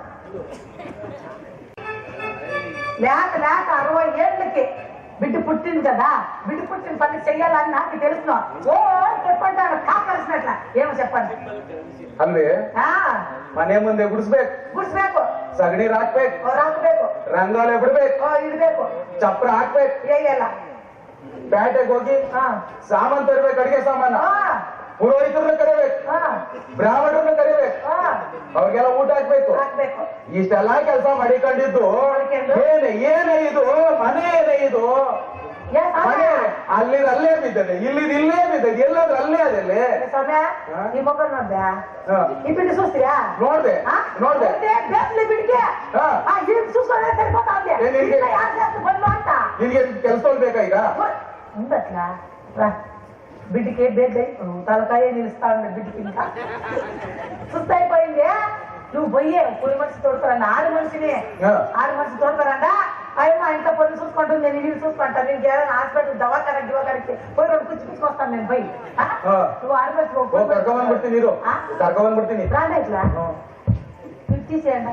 లేక 67కి బిడ్డ పుట్టింది కదా, బిడ్డ పుట్టిన పని చెయ్యాలని నాకు తెలుసు. ఓ చెప్పంటాను కాపాల్సినట్ల ఏమో చెప్పండి. ಅಲ್ಲಿ ಮನೆ ಮುಂದೆ ಗುಡಿಸ್ಬೇಕು, ಸಗಣಿ ಹಾಕ್ಬೇಕು, ರಂಗೋಲಿ ಬಿಡ್ಬೇಕು, ಇಡ್ಬೇಕು, ಚಪ್ರ ಹಾಕ್ಬೇಕು, ಏಯಲ್ಲ ಪ್ಯಾಟೆಗೆ ಹೋಗಿ ಸಾಮಾನ್ ತರಬೇಕು, ಅಡಿಗೆ ಸಾಮಾನ, ಪುರೋಹಿತರನ್ನ ಕರಿಬೇಕು, ಬ್ರಾಹ್ಮಣರನ್ನ ಕರಿಬೇಕು, ಅವ್ರಿಗೆಲ್ಲ ಊಟ ಹಾಕ್ಬೇಕು. ಇಷ್ಟೆಲ್ಲಾ ಕೆಲಸ ಮಾಡಿಕೊಂಡಿದ್ದು ಏನೇ ಇದು ಮನೆ ಏನೇ ಇದು ಮನೆ ಅಲ್ಲೇ ಬಿದ್ದದೆ, ಇಲ್ಲೇ ಬಿದ್ದದೆ, ಎಲ್ಲಾದ್ರೂ ಅಲ್ಲೇ ಅದಲ್ಲಿ ಈ ಮಗ ನೋಡ್ದೆ ಈ ಬಿಟ್ಟು ಸುಸ್ತಿಯಾ ನೋಡ್ದೆ ಬಿಡ್ಗೆ ನಿನ್ಗೆ ಕೆಲಸ ಬೇಕಾ ಈಗ బిడ్డకి బేద్ద తలకాయ నిలుస్తాను బిడ్డకి ఇంకా సుస్తైపోయింది. నువ్వు పోయే పులి మనిషి తోడుతారన్న ఆడు మనిషిని తోడుతారంట. అయ్యో మా ఇంట్లో పొద్దు చూసుకుంటుంది, నేను ఇల్లు చూసుకుంటాను, నేను ఏదైనా హాస్పిటల్ దవాఖానకి పోయి 2 పుచ్చుకొస్తాను నేను పోయి. నువ్వు ఆడు కర్కబండ్ಬಿಡ್ತೀನಿ రాదా ఇట్లా తీసేయండి.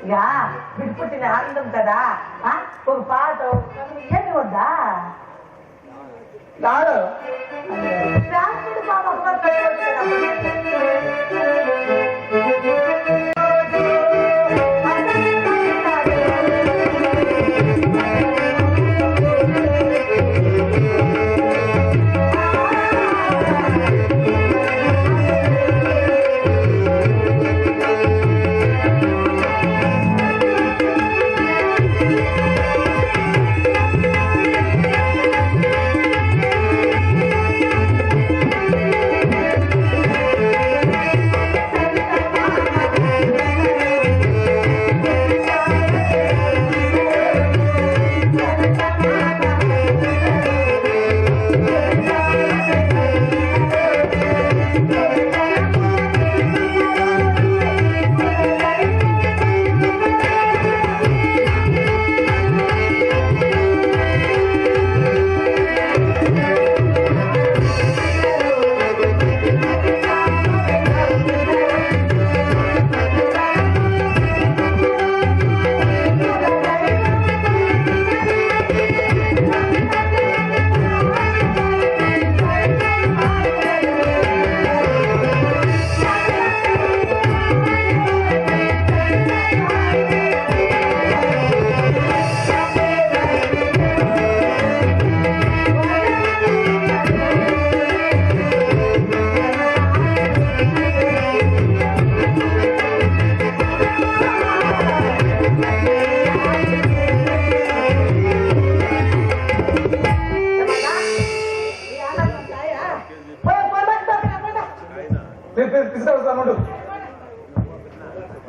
ఇక బిడ్డ పుట్టిన ఆనందం కదా, ఒక పాట ఏమి వద్దా నాడు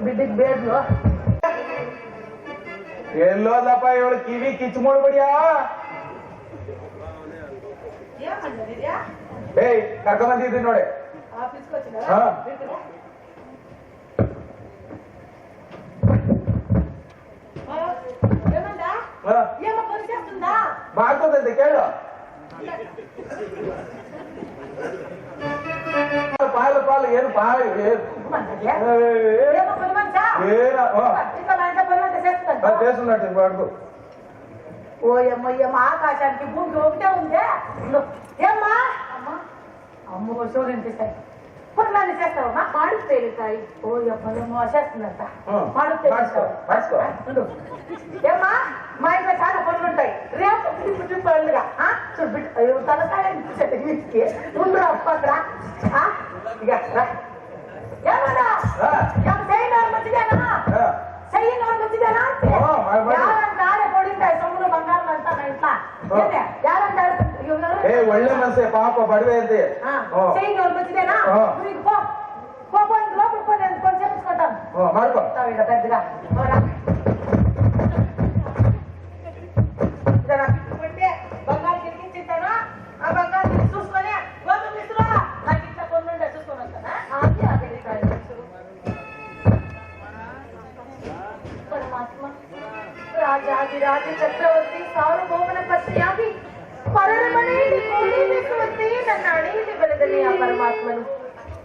ಬಿದ್ದಿದ್ ಬೇಡ್ಲು ಎಲ್ಲೋದಪ್ಪ ಇವಳು ಕಿವಿ ಕಿಚ್ಚು ಮಾಡ್ಬಿಡಿಯಾ ಏಯ್ ಕರ್ಕೊಂಬಂದಿದ್ದೀನಿ ನೋಡಿ. ಆಫೀಸ್ಗೆ వచ్చినా ಹಾ. ఏమందా ಹಾ. ఏమో పని చేస్తుందా ಮಾಡ್ತದಂತೆ ಕೇಳು. ಪಾಲು ಏನು ಪಾಲು ఏమో పని మంచా ఇంకా మా ఇంట్లో పని అంతా చేస్తుందా చేస్తున్నట్టు వాడుకో. ఓయమ్మ ఆకాశానికి భూమికి ఒకటే ఉందే ఏమ్మా అమ్మా అమ్మ చూడు అనిపిస్తాయి పనులన్నీ చేస్తావమ్మా మాడుతాయి తాయి ఓయమ్మ చేస్తుందంట మాడుతాయి ఏమ్మా మా ఇంట్లో చాలా పనులు ఉంటాయి రేపు పుట్టి పనులుగా చూడు బిడ్డ అయ్యో తలకాయ అనిపించండి వీటికి ముందు అప్పట్రా ఇక ఏమన్నా చేయడం మంచిదేనా చెయ్యడం మంచిదేనా ಯಾರಂತ ಆಳೆ ಕೊಡಿಂತಾಯಿ ಸೊಮ್ಮನು ಬಂಗಾರ ಅಂತ ಇಂಟ್ಲಾ ಯಾರಂತ ಒಳ್ಳೆ ಮನಸ್ಸೆ ಪಾಪ ಬಡವೆ ಅಂತೆ చెయ్యి వాళ్ళు మంచిదేనా నీకు పో పో పో లోపలికి పో నేను కొంచెం చెప్పుకుంటాను ಮಾಡ್ಕೊ ఇక పెద్దగా బంగారు గిరికించిస్తాను ఆ బంగారు చూసుకొని గోధుమ మిశ్రా నాకు ఇంట్లో కొన్ని ఉండే చూసుకొని వస్తానా परमात्मा राजाधिराज चक्रवर्ती सार्वभौमन पश्यामि परमनेनि कोटि विश्वते नन्नाणि बलदने आ परमात्मनु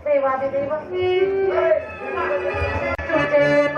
देवादि देव तुझे पर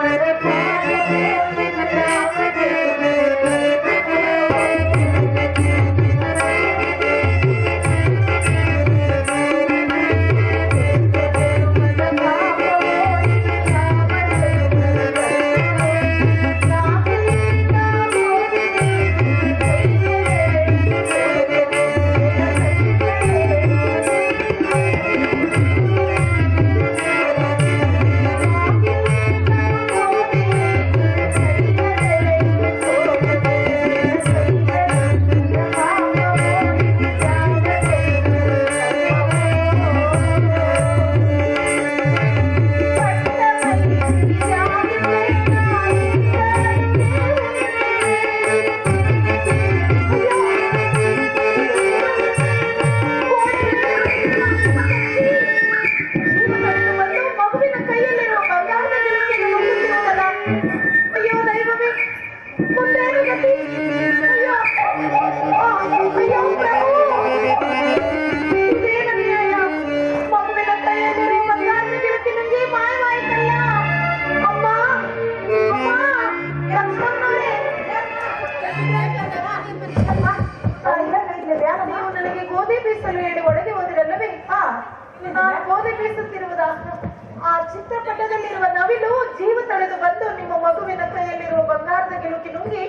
ಆ ಚಿತ್ರಪಟದಲ್ಲಿರುವ ನವಿಲು ಜೀವ ತಳೆದು ಬಂದು ನಿಮ್ಮ ಮಗುವಿನ ಕೈಯಲ್ಲಿರುವ ಬಂಗಾರದ ಗಿಲುಕಿ ನುಂಗಿ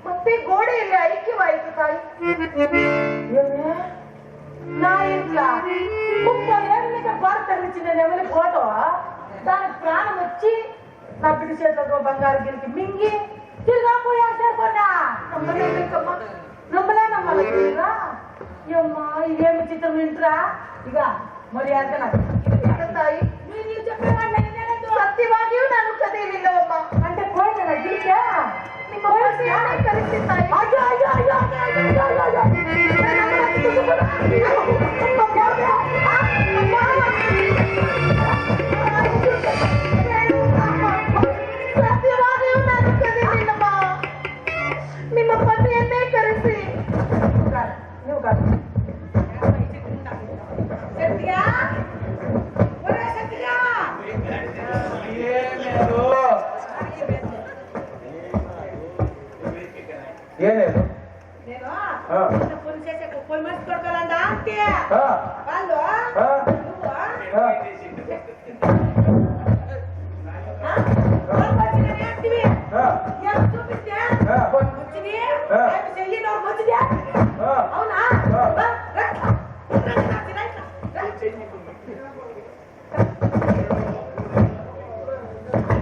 ಮತ್ತೆ ಗೋಡೆಯಲ್ಲಿ ಐಕ್ಯವಾಯಿತು ತಾಯಿ నా ఇంట్లో 30 ఏళ్ళ భారత ఇచ్చిన నెమలి ఫోటో దానికి ప్రాణం వచ్చి నా బిడ్డ చేతుల్లో బంగారు గిరికి మింగి తిరిగిపోయారు చేరుకోండా నమ్మలే నమ్మలేదా అమ్మా ఇదేమి చిత్రం ఇంట్రా ఇక మరి అంటే నాకు తాయి మీరు చెప్పేవాడిని సత్యవాగ్యం ನಾನು ಕದೇಲಿಲ್ಲವಮ್ಮ అంటే పోయిన గిరికా ನಿಮ್ಮ కలిసి తాయి అయ్యో అయ్యో అయ్యో ಸತ್ಯವಾಗ್ಯೂ ನಾನು ಕದೇಲಿಲ್ಲಮ್ಮ ನಿಮ್ಮ ಪತಿಯನ್ನೇ ಕರೆಸಿ ನೀವು ಸತ್ಯ ಏನೇನು నేను ఫోన్ చేసే ఫోన్ మంచి కొడుకోవాలంటే వాళ్ళు